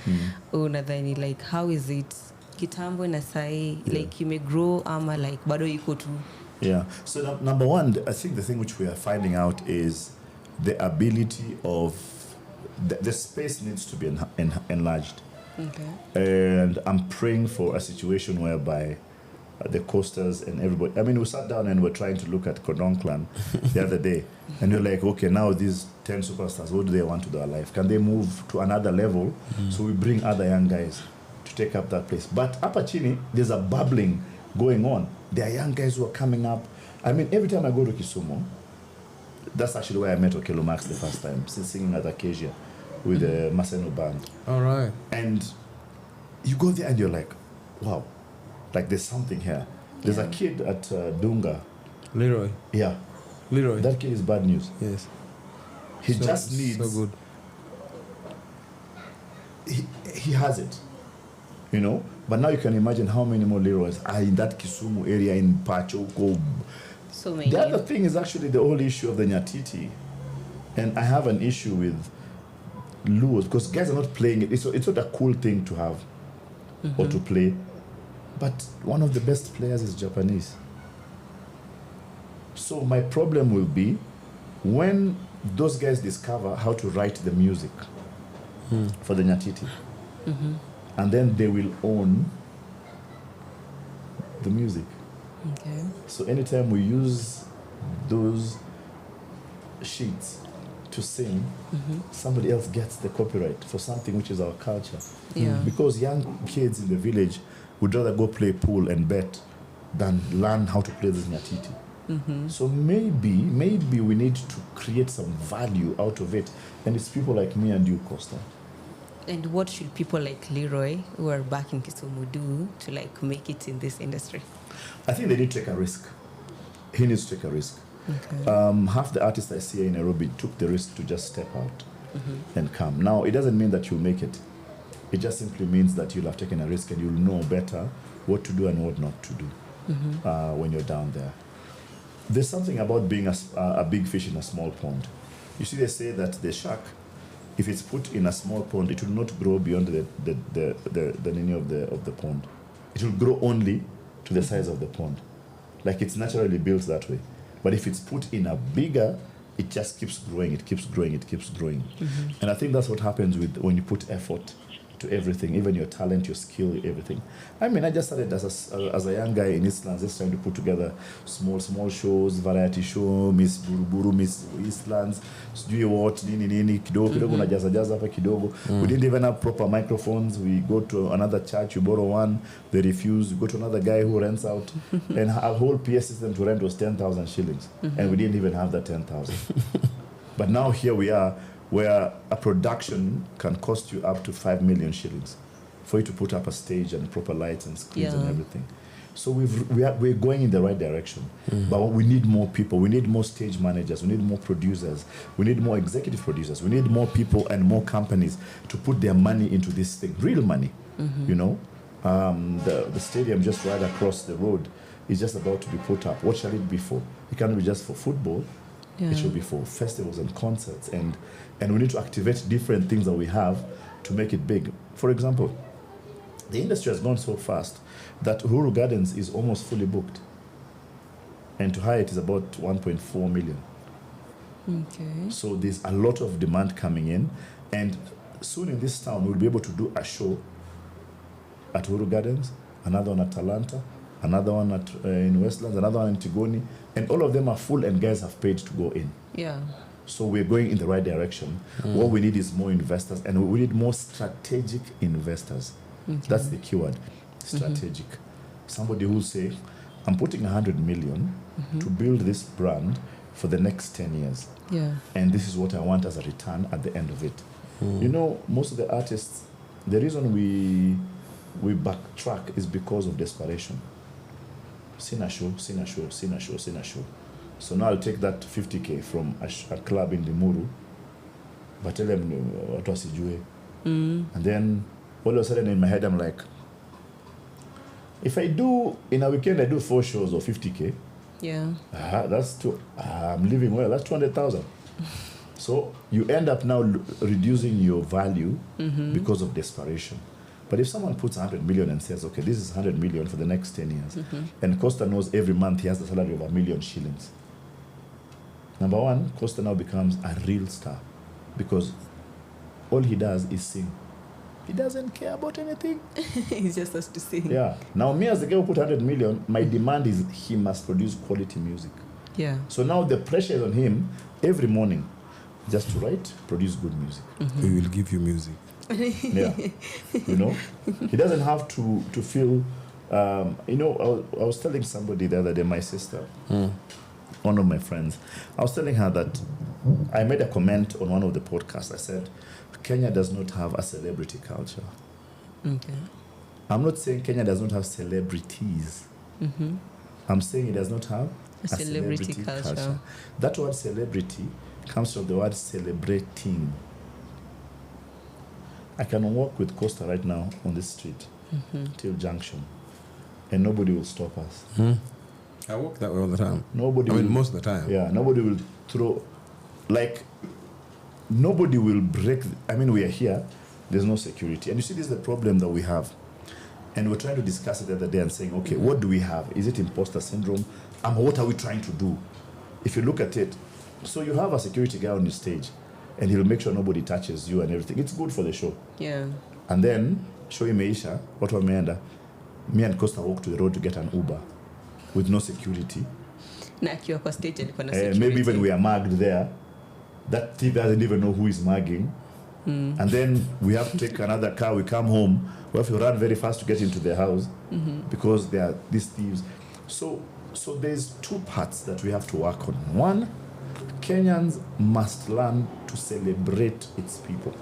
Unadhani like, how is it kitambo na sai, like you may grow ama like bado iko tu? Yeah. So number one, I think the thing which we are finding out is the ability of the space needs to be enlarged. Okay. And I'm praying for a situation whereby the coasters and everybody. I mean, we sat down and we're trying to look at Kodong Clan the other day, and you're like, okay, now these 10 superstars, what do they want to do in their life? Can they move to another level? So we bring other young guys to take up that place. But Upper Chini, there's a bubbling going on. There are young guys who are coming up. I mean, every time I go to Kisumu, that's actually where I met Akello Lolo the first time, singing at Acacia with the Maseno band. All right. And you go there and you're like, wow, like there's something here. There's a kid at Dunga. Leroy. Yeah. Leroy. That kid is bad news. Yes. He just needs... So good. He has it, you know? But now you can imagine how many more Leroys are in that Kisumu area, in Pachoko. So many. The other thing is actually the whole issue of the Nyatiti. And I have an issue with Luos, because guys are not playing it. It's not a cool thing to have or to play. But one of the best players is Japanese. So my problem will be when those guys discover how to write the music for the Nyatiti. And then they will own the music. Okay. So anytime we use those sheets to sing, somebody else gets the copyright for something which is our culture. Yeah. Because young kids in the village would rather go play pool and bet than learn how to play this nyatiti. So maybe we need to create some value out of it, and it's people like me and you, Costa. And what should people like Leroy, who are back in Kisumu, do to like make it in this industry? I think they need to take a risk. He needs to take a risk. Okay. Half the artists I see here in Nairobi took the risk to just step out and come. Now, it doesn't mean that you'll make it. It just simply means that you'll have taken a risk and you'll know better what to do and what not to do when you're down there. There's something about being a big fish in a small pond. You see, they say that the shark, if it's put in a small pond, it will not grow beyond the linear of the pond. It will grow only to the size of the pond. Like it's naturally built that way. But if it's put in a bigger, it just keeps growing, it keeps growing, it keeps growing. And I think that's what happens when you put effort to everything, even your talent, your skill, everything. I mean, I just started as a young guy in Eastlands, just trying to put together small shows, variety show, Miss Buruburu, Miss Eastlands, sijui what, nini, kidogo, na jaza hapa kidogo. We didn't even have proper microphones. We go to another church, you borrow one, they refuse. We go to another guy who rents out, and our whole PA system to rent was 10,000 shillings, and we didn't even have that 10,000. But now here we are, where a production can cost you up to 5 million shillings for you to put up a stage and proper lights and screens and everything. So we're going in the right direction. But we need more people. We need more stage managers. We need more producers. We need more executive producers. We need more people and more companies to put their money into this thing, real money. You know, the stadium just right across the road is just about to be put up. What shall it be for? It can't be just for football. It should be for festivals and concerts, and we need to activate different things that we have to make it big. For example, the industry has gone so fast that Uhuru Gardens is almost fully booked, and to hire it is about 1.4 million. Okay. So there's a lot of demand coming in, and soon in this town we'll be able to do a show at Uhuru Gardens, another one at Talanta, another one at in Westlands, another one in Tigoni, and all of them are full and guys have paid to go in. Yeah. So we're going in the right direction. What we need is more investors, and we need more strategic investors. That's the keyword, strategic. Somebody who will say, I'm putting 100 million to build this brand for the next 10 years. Yeah. And this is what I want as a return at the end of it. You know, most of the artists, the reason we backtrack is because of desperation. Seen a show. So now I'll take that 50K from a club in Limuru, but tell them what was it. And then all of a sudden in my head I'm like, if I do in a weekend I do 4 shows or 50K, that's I'm living well. That's 200,000. So you end up now reducing your value because of desperation. But if someone puts 100 million and says, okay, this is 100 million for the next 10 years, and Costa knows every month he has the salary of 1 million shillings. Number one, Costa now becomes a real star because all he does is sing. He doesn't care about anything. He just has to sing. Yeah. Now me as the guy who put 100 million, my demand is he must produce quality music. Yeah. So now the pressure is on him every morning just to write, produce good music. We will give you music. Yeah, you know, he doesn't have to feel. You know, I was telling somebody the other day, my sister, one of my friends, I was telling her that I made a comment on one of the podcasts. I said, Kenya does not have a celebrity culture. Okay. I'm not saying Kenya does not have celebrities. I'm saying it does not have a celebrity culture. That word celebrity comes from the word celebrating. I can walk with Costa right now on this street till Junction, and nobody will stop us. I walk that way all the time. Nobody. Most of the time. Yeah, nobody will throw, like, nobody will break. I mean, we are here. There's no security, and you see, this is the problem that we have. And we're trying to discuss it the other day and saying, okay, what do we have? Is it imposter syndrome? What are we trying to do? If you look at it, so you have a security guy on your stage, and he'll make sure nobody touches you and everything. It's good for the show. Yeah. And then, show imeisha, watu wameenda, me and Costa walk to the road to get an Uber. with no security. Maybe even we are mugged there. That thief doesn't even know who is mugging. And then we have to take another car. We come home. We have to run very fast to get into the house because there are these thieves. So there's two parts that we have to work on. One, Kenyans must learn to celebrate its people.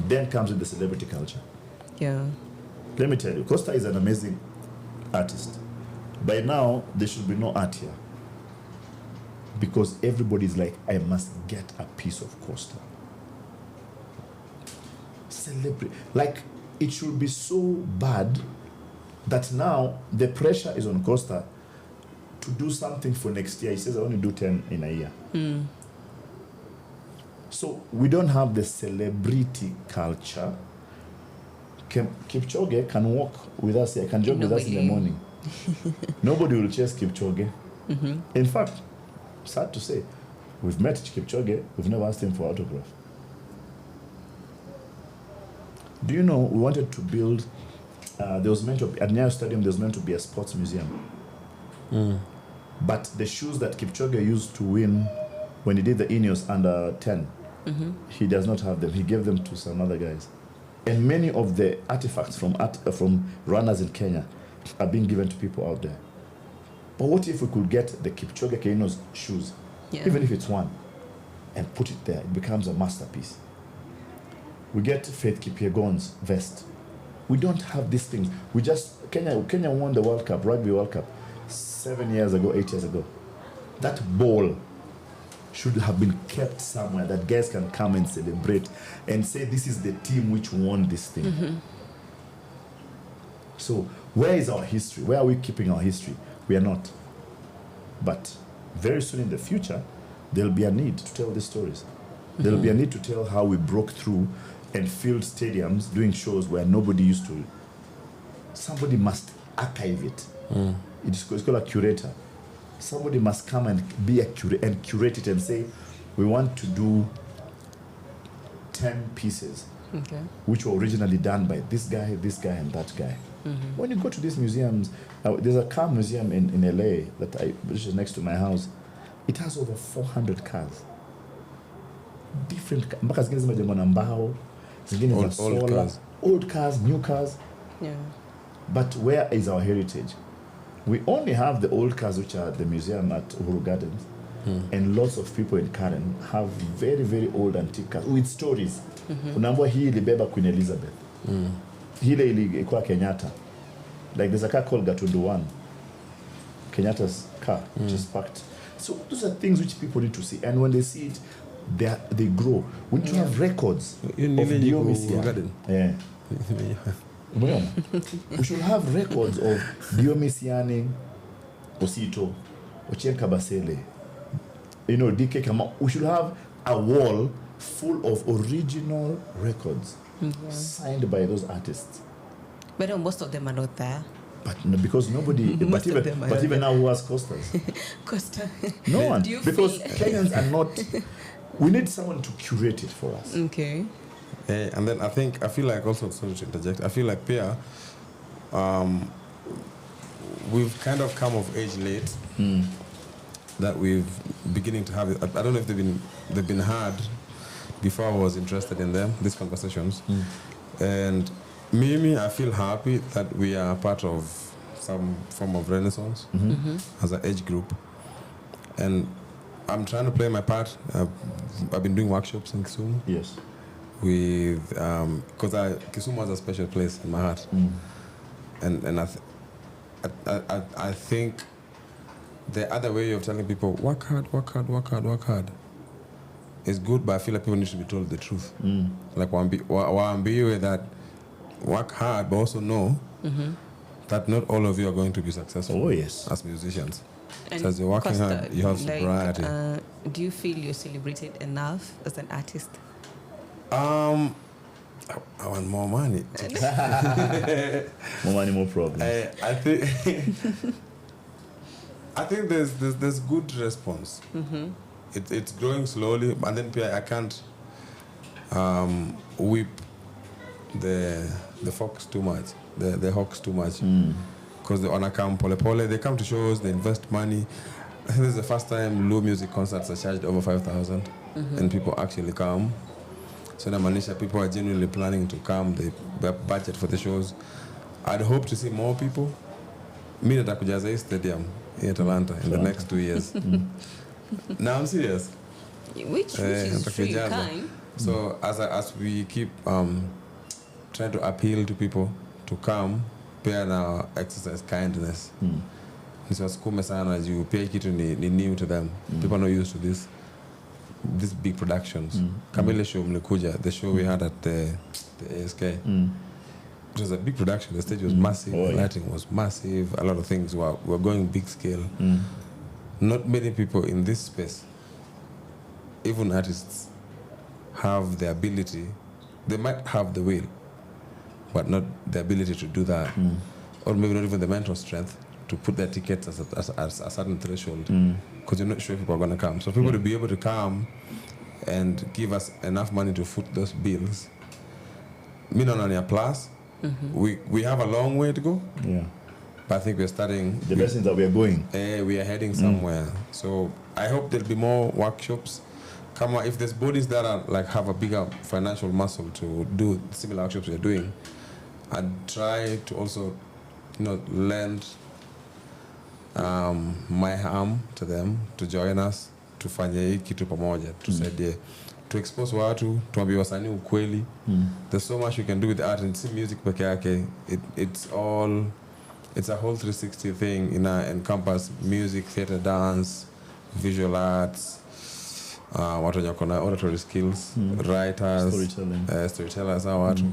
Then comes with the celebrity culture. Yeah. Let me tell you, Costa is an amazing artist. By now, there should be no art here. Because everybody is like, I must get a piece of Costa. Celebrate. Like, it should be so bad that now the pressure is on Costa to do something for next year. He says, I only do 10 in a year. So we don't have the celebrity culture. Kipchoge can walk with us here, can jog with us in the morning. Nobody will chase Kipchoge. In fact, sad to say, we've met Kipchoge, we've never asked him for autograph. Do you know, we wanted to build, there was meant to be, at Nyayo Stadium, there was meant to be a sports museum. But the shoes that Kipchoge used to win when he did the Ineos under 10, he does not have them. He gave them to some other guys. And many of the artifacts from runners in Kenya are being given to people out there. But what if we could get the Kipchoge Keino's shoes, even if it's one, and put it there? It becomes a masterpiece. We get Faith Kipyegon's vest. We don't have these things. We just, Kenya won the World Cup, Rugby World Cup, 8 years ago. That ball should have been kept somewhere that guys can come and celebrate and say this is the team which won this thing. So where is our history? Where are we keeping our history? We are not. But very soon in the future, there'll be a need to tell these stories. There'll be a need to tell how we broke through and filled stadiums doing shows where nobody used to. Somebody must archive it. It's called a curator. Somebody must come and be a and curate it and say, we want to do 10 pieces, which were originally done by this guy, and that guy. When you go to these museums, there's a car museum in LA which is next to my house. It has over 400 cars. Different mpaka zingine zimejengwa na mbao, zingine za solar, old cars, new cars. But where is our heritage? We only have the old cars which are at the museum at Uhuru Gardens, and lots of people in Karen have very, very old antique cars with stories. Unaambia hii ilibeba Queen Elizabeth. Hile ilikuwa Kenyatta. Like there's a car called Gatundu 1, Kenyatta's car, which is parked. So those are things which people need to see, and when they see it, they grow. We need to have records of Diomisian. We should have records of Diomisiani, Osito, Ochieng Kabasele, DK Kama. We should have a wall full of original records signed by those artists. But most of them are not there. But no, because nobody. but even now, who has Costas? Costa. No one. Because Kenyans are not. We need someone to curate it for us. Okay. And then I feel like also, sorry to interject, I feel like Pia, we've kind of come of age late. That we've beginning to have it. I don't know if they've been hard before I was interested in them, these conversations. And me, I feel happy that we are part of some form of Renaissance as an age group. And I'm trying to play my part. I've been doing workshops in Kisumu. Yes. With because Kisumu has a special place in my heart, and I think the other way of telling people work hard is good, but I feel like people need to be told the truth. Like waambiwe that work hard, but also know that not all of you are going to be successful. Oh yes, as musicians. And so as you're working hard, you have sobriety. Do you feel you're celebrated enough as an artist? I want more money. More money, more problems. I think there's good response. It's growing slowly, and then I can't whip the fox too much, the hawks too much. because they wanna come pole pole. They come to shows, they invest money. I think this is the first time Luo music concerts are charged over 5,000, and people actually come. So in Manisha, people are genuinely planning to come. They budget for the shows. I'd hope to see more people. Me natakujaza stadium in Atlanta in the next 2 years. Now I'm serious. Which is true, kind. So as we keep trying to appeal to people to come, pia na exercise kindness. Nisiwasukume sana juu pia kitu ni new to them. People are not used to these big productions. Kama ile show mlikuja, the show we had at the ASK. It was a big production. The stage was massive. The lighting was massive. A lot of things were going big scale. Not many people in this space, even artists, have the ability. They might have the will, but not the ability to do that. Or maybe not even the mental strength to put their tickets as a certain threshold, because you're not sure if people are going to come. So people to be able to come and give us enough money to foot those bills, me not only a plus. We have a long way to go. Yeah. But I think we're starting. The best is that we are going. We are heading somewhere. So I hope there'll be more workshops. Come on, if there's bodies that are like have a bigger financial muscle to do similar workshops we're doing, I'd try to also, lend my arm to them to join us, to fanya hii kitu pamoja, tusaidie, to expose watu, tuambie wasanii ukweli. There's so much you can do with art, and it's music peke yake. It's a whole 360 thing encompass music, theater, dance, visual arts, watu wenye wako na auditory skills, writers, storytellers, watu.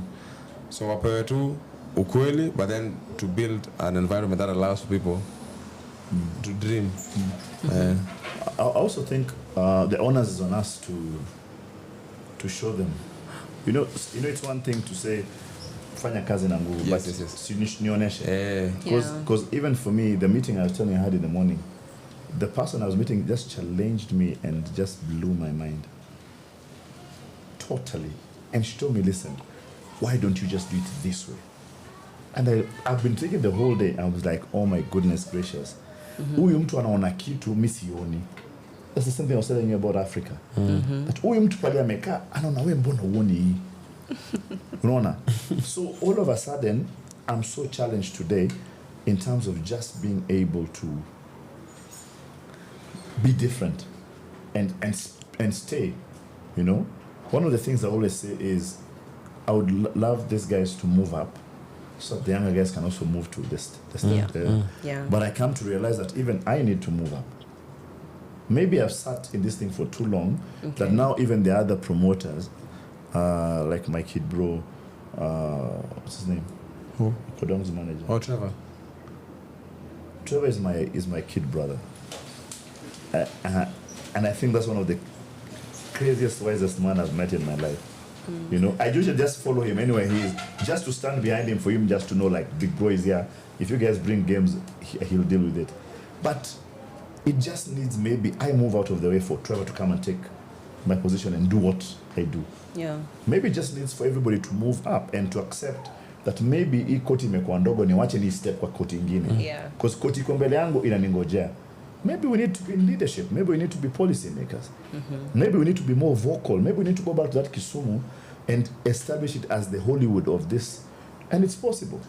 So wapewe tu ukweli, but then to build an environment that allows people to dream. I also think the onus is on us to show them. It's one thing to say fanya kazi na nguvu, but nionyeshe. Because even for me, the meeting I was telling you I had in the morning, the person I was meeting just challenged me and just blew my mind. Totally. And she told me, listen, why don't you just do it this way? And I've been thinking the whole day. I was like, oh my goodness gracious. Huyu mtu anaona kitu mimi sioni. That's the same thing I was telling you about Africa. That huyu mtu pale amekaa anaona wewe mbona uoni hii? Unaona? So all of a sudden I'm so challenged today in terms of just being able to be different and stay. One of the things I always say is I would love these guys to move up, so the younger guys can also move to this step there. But I come to realize that even I need to move up. Maybe I've sat in this thing for too long, that now even the other promoters, like my kid bro, what's his name? Who? Kodong's manager. Oh, Trevor. Trevor is my kid brother. And I think that's one of the craziest, wisest man I've met in my life. I usually just follow him anywhere he is, just to stand behind him, for him just to know, like, big bro is here. If you guys bring games, he'll deal with it. But it just needs maybe I move out of the way for Trevor to come and take my position and do what I do. Maybe it just needs for everybody to move up and to accept that maybe hii koti imekuwa ndogo, niwache ni step kwa koti ingine. Because koti iko mbele yangu inaningojea. Maybe we need to be in leadership. Maybe we need to be policy makers. Maybe we need to be more vocal. Maybe we need to go back to that Kisumu and establish it as the Hollywood of this. And it's possible.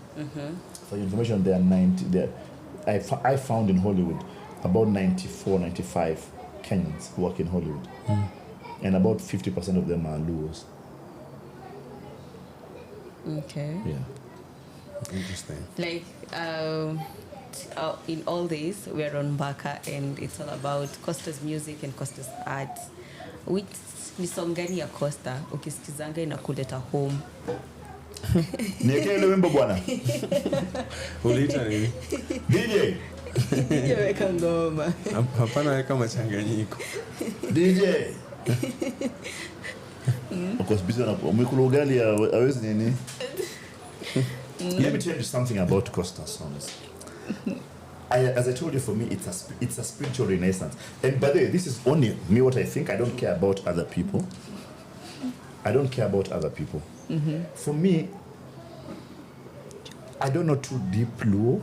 For your information, I found in Hollywood about 94, 95 Kenyans who work in Hollywood. And about 50% of them are Luos. Okay. Yeah. Interesting. Like, in all this, we're on MBAKA, and it's all about Costa's music and Costa's art. Which ni song gani ya Costa ukisikizanga inakuleta home? Ni Akello wimbo bwana. Uliita nini? DJ. DJ weka ngoma. Hapana, weka machanganyiko. DJ. Because busy na mwikulu ugali hawezi nini? Let me tell you something about Costa songs. As I told you, for me, it's a spiritual renaissance. And by the way, this is only me what I think. I don't care about other people. For me, I don't know too deep Luo,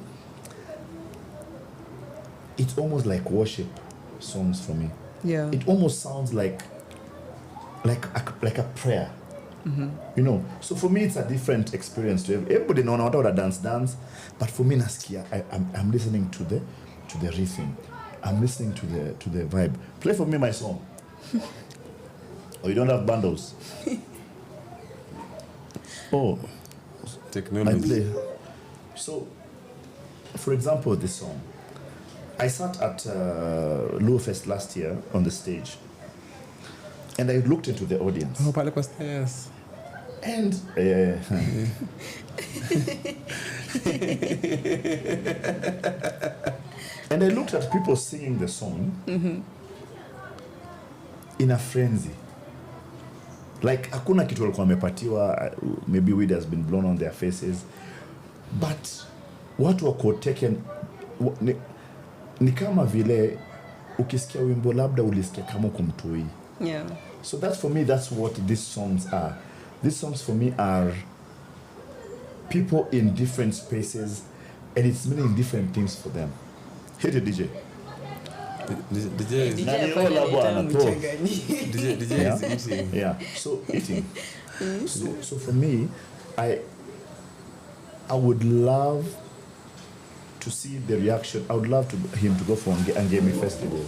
it's almost like worship songs for me. Yeah. It almost sounds like a prayer. You know, so for me it's a different experience to everybody. Know how to dance, but for me, Naskia, I'm listening to the rhythm. I'm listening to the vibe. Play for me my song. Or you don't have bundles? Oh, technology. I play. So, for example, this song. I sat at Luo Fest last year on the stage, and I looked into the audience. Oh, pale kwa stairs. And and I looked at people singing the song in a frenzy. Like hakuna kitu walikuwa wamepatiwa, maybe weed has been blown on their faces, but watu wako taken ni kama vile ukisikia wimbo labda ulisikia kama kumtoi. Yeah. So that's for me, that's what these songs are. These songs for me are people in different spaces, and it's meaning different things for them. Hit it, DJ. DJ is eating. Yeah. So eating. So for me, I would love to see the reaction. I would love him to go for Angemi Festival.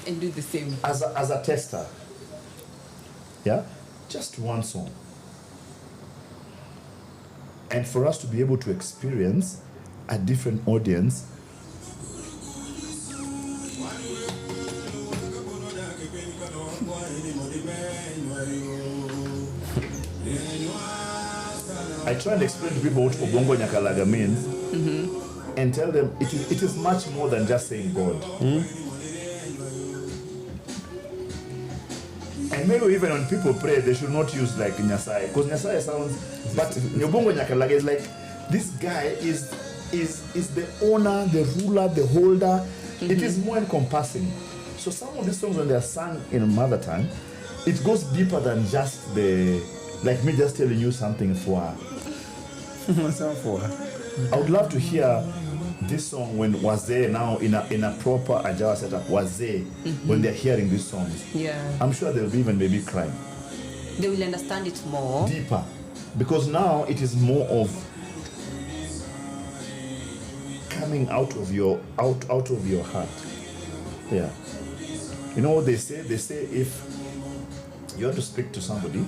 And do the same. As a tester. Yeah? Just one song. And for us to be able to experience a different audience. I try and explain to people what Obongo Nyakalaga means and tell them it is much more than just saying God. And maybe even when people pray, they should not use like Nyasai, because Nyasai sounds, but Obongo Nyakalaga is like, this guy is the owner, the ruler, the holder. It is more encompassing. So some of these songs, when they are sung in mother tongue, it goes deeper than just like me just telling you something for. I would love to hear this song when Wazee now in a proper Ajawa setup, Wazee, when they're hearing these songs. Yeah. I'm sure they'll be even maybe crying. They will understand it more. Deeper. Because now it is more of coming out of your heart. Yeah. You know what they say? They say if you want to speak to somebody,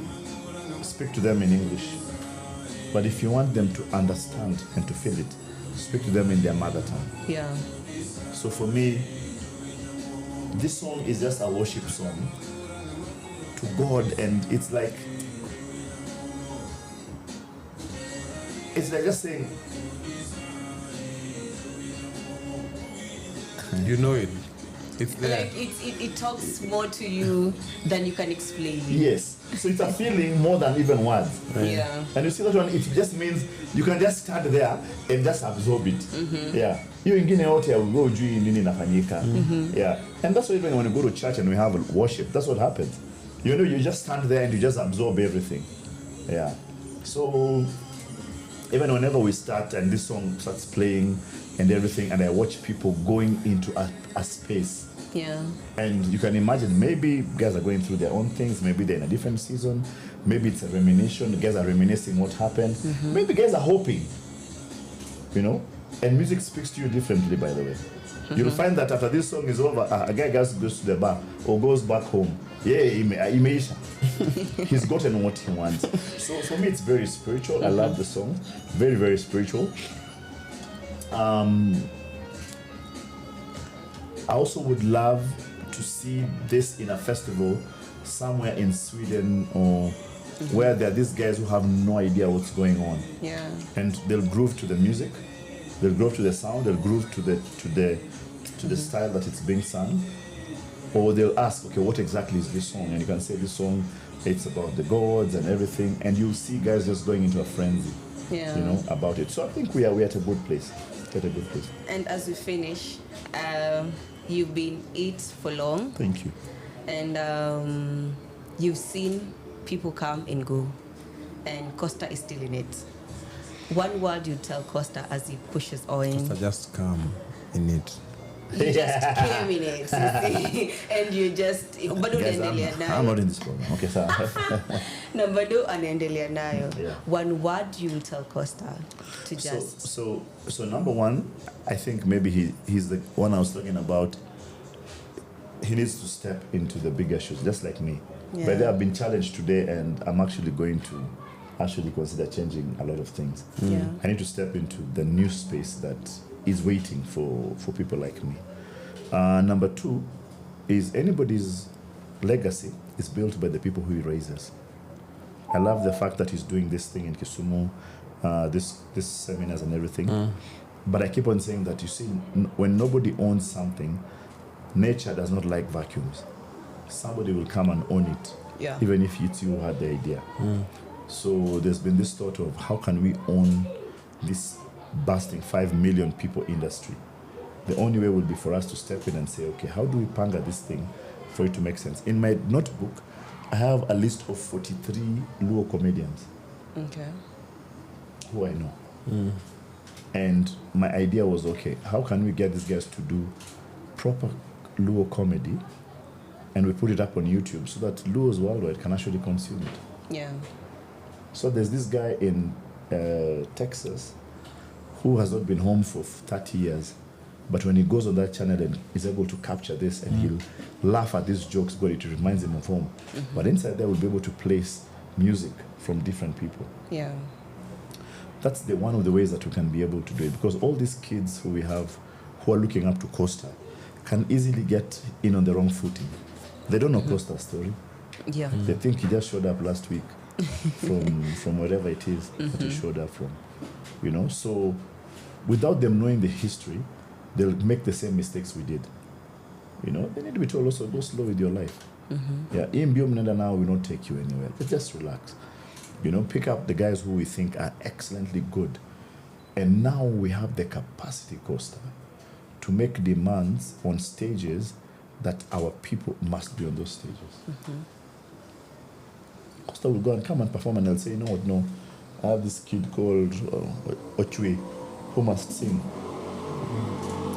speak to them in English. But if you want them to understand and to feel it, speak to them in their mother tongue. Yeah. So for me, this song is just a worship song to God, and it's like just saying, you know it. It's there. Like it talks more to you than you can explain. Yes. So it's a feeling more than even words. Yeah. And you see that one, it just means you can just stand there and just absorb it. Yeah. You ingine yote ya go juu nini nafanyika. Yeah. And that's why even when you go to church and we have worship, that's what happens. You know, you just stand there and you just absorb everything. Yeah. So even whenever we start and this song starts playing and everything, and I watch people going into a space. Yeah. And you can imagine, maybe guys are going through their own things, maybe they're in a different season, maybe it's a reminiscence, guys are reminiscing what happened, maybe guys are hoping, you know, and music speaks to you differently, by the way. You'll find that after this song is over, a guy just goes to the bar or goes back home. Yeah, he's gotten what he wants. So for me, it's very spiritual. I love the song. Very, very spiritual. I also would love to see this in a festival somewhere in Sweden or where there are these guys who have no idea what's going on. Yeah. And they'll groove to the music, they'll groove to the sound, they'll groove to the style that it's being sung. Or they'll ask, okay, what exactly is this song? And you can say this song, it's about the gods and everything, and you'll see guys just going into a frenzy, you know, about it. So I think we're at a good place. And as we finish, you've been it for long. Thank you. And you've seen people come and go, and Costa is still in it. One word you tell Costa as he pushes on. Costa, just come in it. You just came in it, you see? And you just bado unaendelea nayo. I'm not in this program. Okay, sir. Na bado anaendelea nayo. Yeah. One word you will tell Costa to just. So number one, I think maybe he's the one I was talking about. He needs to step into the bigger shoes, just like me. Yeah. But I've been challenged today, and I'm actually going to consider changing a lot of things. Yeah. I need to step into the new space that is waiting for people like me. Number two is anybody's legacy is built by the people who he raises. I love the fact that he's doing this thing in Kisumu, this seminars and everything. But I keep on saying that, you see, when nobody owns something, nature does not like vacuums. Somebody will come and own it, even if it's you who had the idea. So there's been this thought of how can we own this busting 5 million people industry. The only way would be for us to step in and say, okay, how do we panga this thing for it to make sense? In my notebook, I have a list of 43 Luo comedians. Okay. Who I know. And my idea was, okay, how can we get these guys to do proper Luo comedy, and we put it up on YouTube so that Luos worldwide can actually consume it. Yeah. So there's this guy in Texas who has not been home for 30 years, but when he goes on that channel and is able to capture this, and he'll laugh at these jokes, but it reminds him of home. But inside there, we'll be able to place music from different people. Yeah. That's one of the ways that we can be able to do it, because all these kids who we have who are looking up to Costa can easily get in on the wrong footing. They don't know Costa's story. Yeah. They think he just showed up last week from wherever it is that he showed up from. You know, so without them knowing the history, they'll make the same mistakes we did. You know, they need to be told also, go slow with your life. Yeah, EMBO Mnenda now will not take you anywhere. Just relax. You know, pick up the guys who we think are excellently good. And now we have the capacity, Costa, to make demands on stages that our people must be on those stages. Costa will go and come and perform, and they'll say, you know what, no, I have this kid called Ojwang who must sing.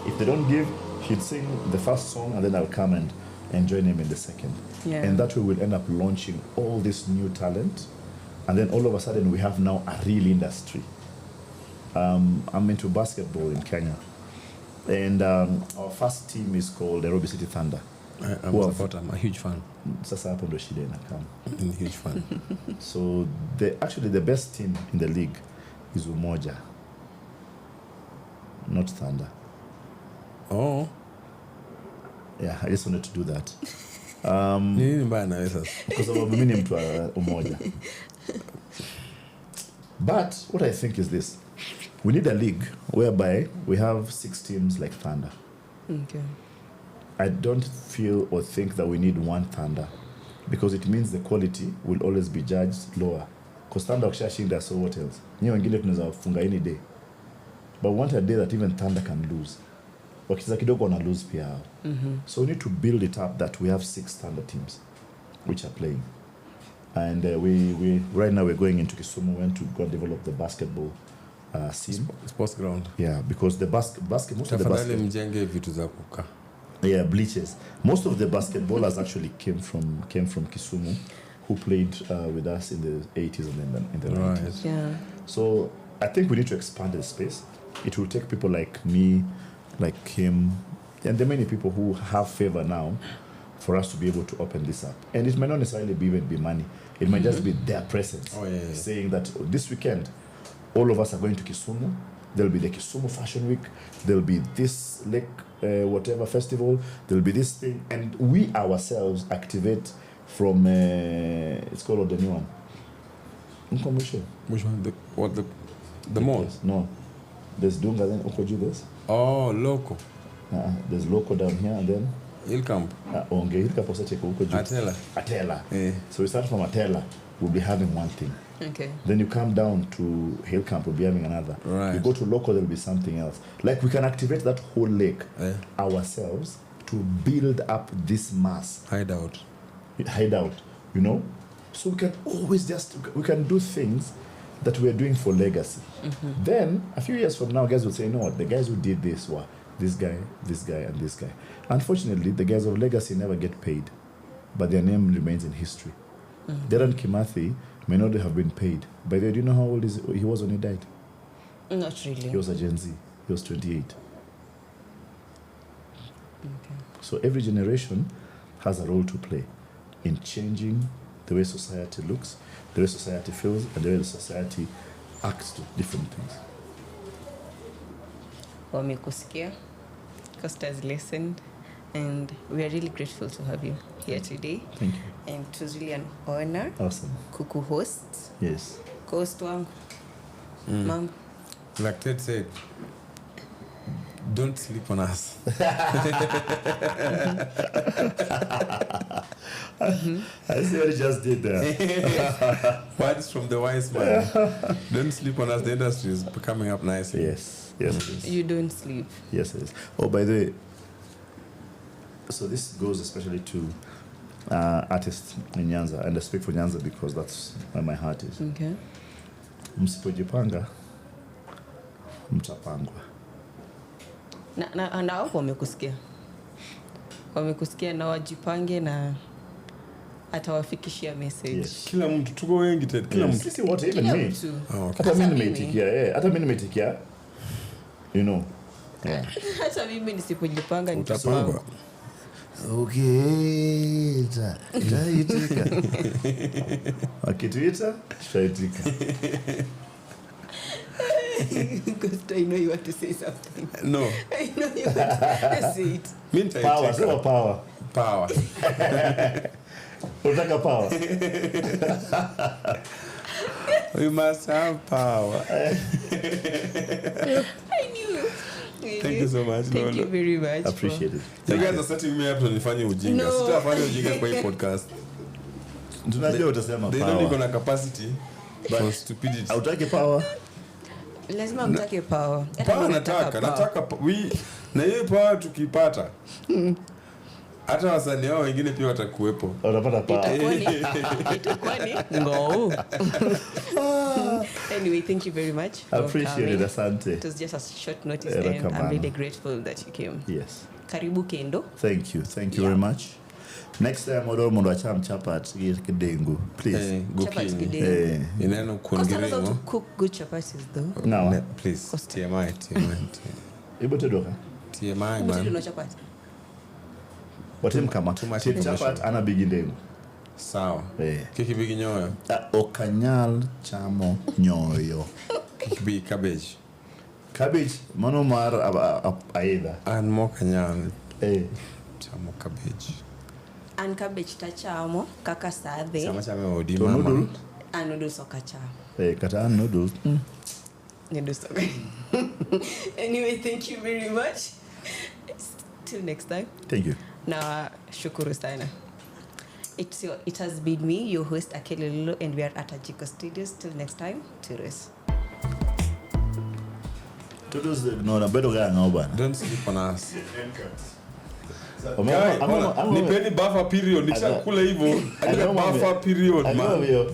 If they don't give, he'd sing the first song, and then I'll come and join him in the second. Yeah. And that way we'll end up launching all this new talent, and then all of a sudden we have now a real industry. I'm into basketball in Kenya, and our first team is called Nairobi City Thunder. I'm a supporter. I'm a huge fan. Sasa hapo ndo shida inakam. I'm a huge fan. So the best team in the league is Umoja, not Thunder. Oh. Yeah, I just wanted to do that. Nini mbaya na wewe sasa? Because mimi ni mtu wa Umoja. But what I think is this: we need a league whereby we have 6 teams like Thunder. Okay. I don't feel or think that we need one Thunder, because it means the quality will always be judged lower. Because Thunder wakishashinda, so what else? Nyi wengine tunaweza funga any day. But we want a day that even Thunder can lose. Wakicheza kidogo wana lose pia hao. So we need to build it up that we have 6 Thunder teams which are playing. And we right now we're going into Kisumu, we want to go and develop the basketball scene. Sports ground. Yeah, because the basket most of the Tafadhali basket. mjenge vitu za kukaa. Yeah, bleachers. Most of the basketballers actually came from Kisumu, who played with us in the 80s and in the 90s. Yeah. So I think we need to expand the space. It will take people like me, like him, and the many people who have favor now for us to be able to open this up. And it might not necessarily even be money. It might just be their presence, saying that this weekend, all of us are going to Kisumu. There'll be the Kisumu Fashion Week. There'll be this lake, whatever festival. There'll be this thing. And we ourselves activate from, it's called the new one. Which one? The mall? No. There's Dunga, then Okoji, there's. Oh, Loco. There's Loco down here, and then. Hill Camp. Hill Camp also take Okoji. Atela. Yeah. So we start from Atela. We'll be having one thing. Okay. Then you come down to Hill Camp, we'll be having another. Right. You go to Local, there'll be something else. Like we can activate that whole lake ourselves to build up this mass. Hideout, you know? So we can always we can do things that we're doing for legacy. Then a few years from now, guys will say, you know what, the guys who did this were this guy, and this guy. Unfortunately, the guys of legacy never get paid, but their name remains in history. Dedan Kimathi may not have been paid. By the way, do you know how old he was when he died? Not really. He was a Gen Z. He was 28. Okay. So every generation has a role to play in changing the way society looks, the way society feels, and the way society acts to different things. Wamekusikia, Costa has listened, and we are really grateful to have you here today. Thank you. And it was really an honor. Awesome. Kuku host. Yes. Co-host wangu. Mom. Like Ted said, don't sleep on us. I see what you just did there. Words from the wise man. Don't sleep on us. The industry is coming up nicely. Yes. Yes, it is. You don't sleep. Yes, it is. Oh, by the way, so this goes especially to artists in Nyanza, and I speak for Nyanza because that's where my heart is. Okay. Msipojipanga, mtapangwa. Na hapo wamekusikia na wajipange na atawafikishia message. Yes. Kila mtu tuko wengi Ted, kila mtu. Sisi wote, even me. Okay. Hata mimi nimetikia. You know. Yeah. Hata mimi nisipojipanga Utapangwa. Okay, itaitika. Akituita, tutaitika. Because I know you want to say something. No. I know you want to say it. Power, sema power. Power. Unataka power. We must have power. I knew. Thank you so much, Thank Lolo. you very much. Appreciate it. You guys are setting me up to nifanye ujinga. No. Sitafanya ujinga kwa hii podcast. Tunajua utasema They don't power. even have capacity for stupidity. Hautaki power? Lazima mtake power. Power nataka na hiyo power tukipata. Hata wasanii wao wengine pia watakuwepo. Unapata power. Itakuwa ni ngoo. Anyway, thank you very much. Appreciate it, asante. It was just a short notice and I'm really grateful that you came. Yes. Karibu Kendo. Thank you very much. Next time mundu acham chapat kidengu, please. Chapat kidengu. Ineno kuongelea to cook good chapatis though. No. Please. TMI. Ibo tedoka. TMI man. Mtu no chapati. Watem kama chapat ana bigindengu. Sawa. Kiki bigi nyoyo. Okanyal chamo nyoyo. Kiki bigi cabbage. Cabbage mano mar aida. And mo kanyal. Chamo cabbage. And cabbage tachamo kaka sadhe. Chame odi mama. And noodles okachamo. Kata noodles. Noodles okay. Anyway, thank you very much. Till next time. Thank you. Na shukuru sana. It has been me, your host Akello Lolo, and we are at Ajiko Studios. Till next time, Tourist. Todos no na bedo ga ngauba. Don't sleep on us. I'm Nipeni buffer period. Nikishakula hivyo, buffer period man.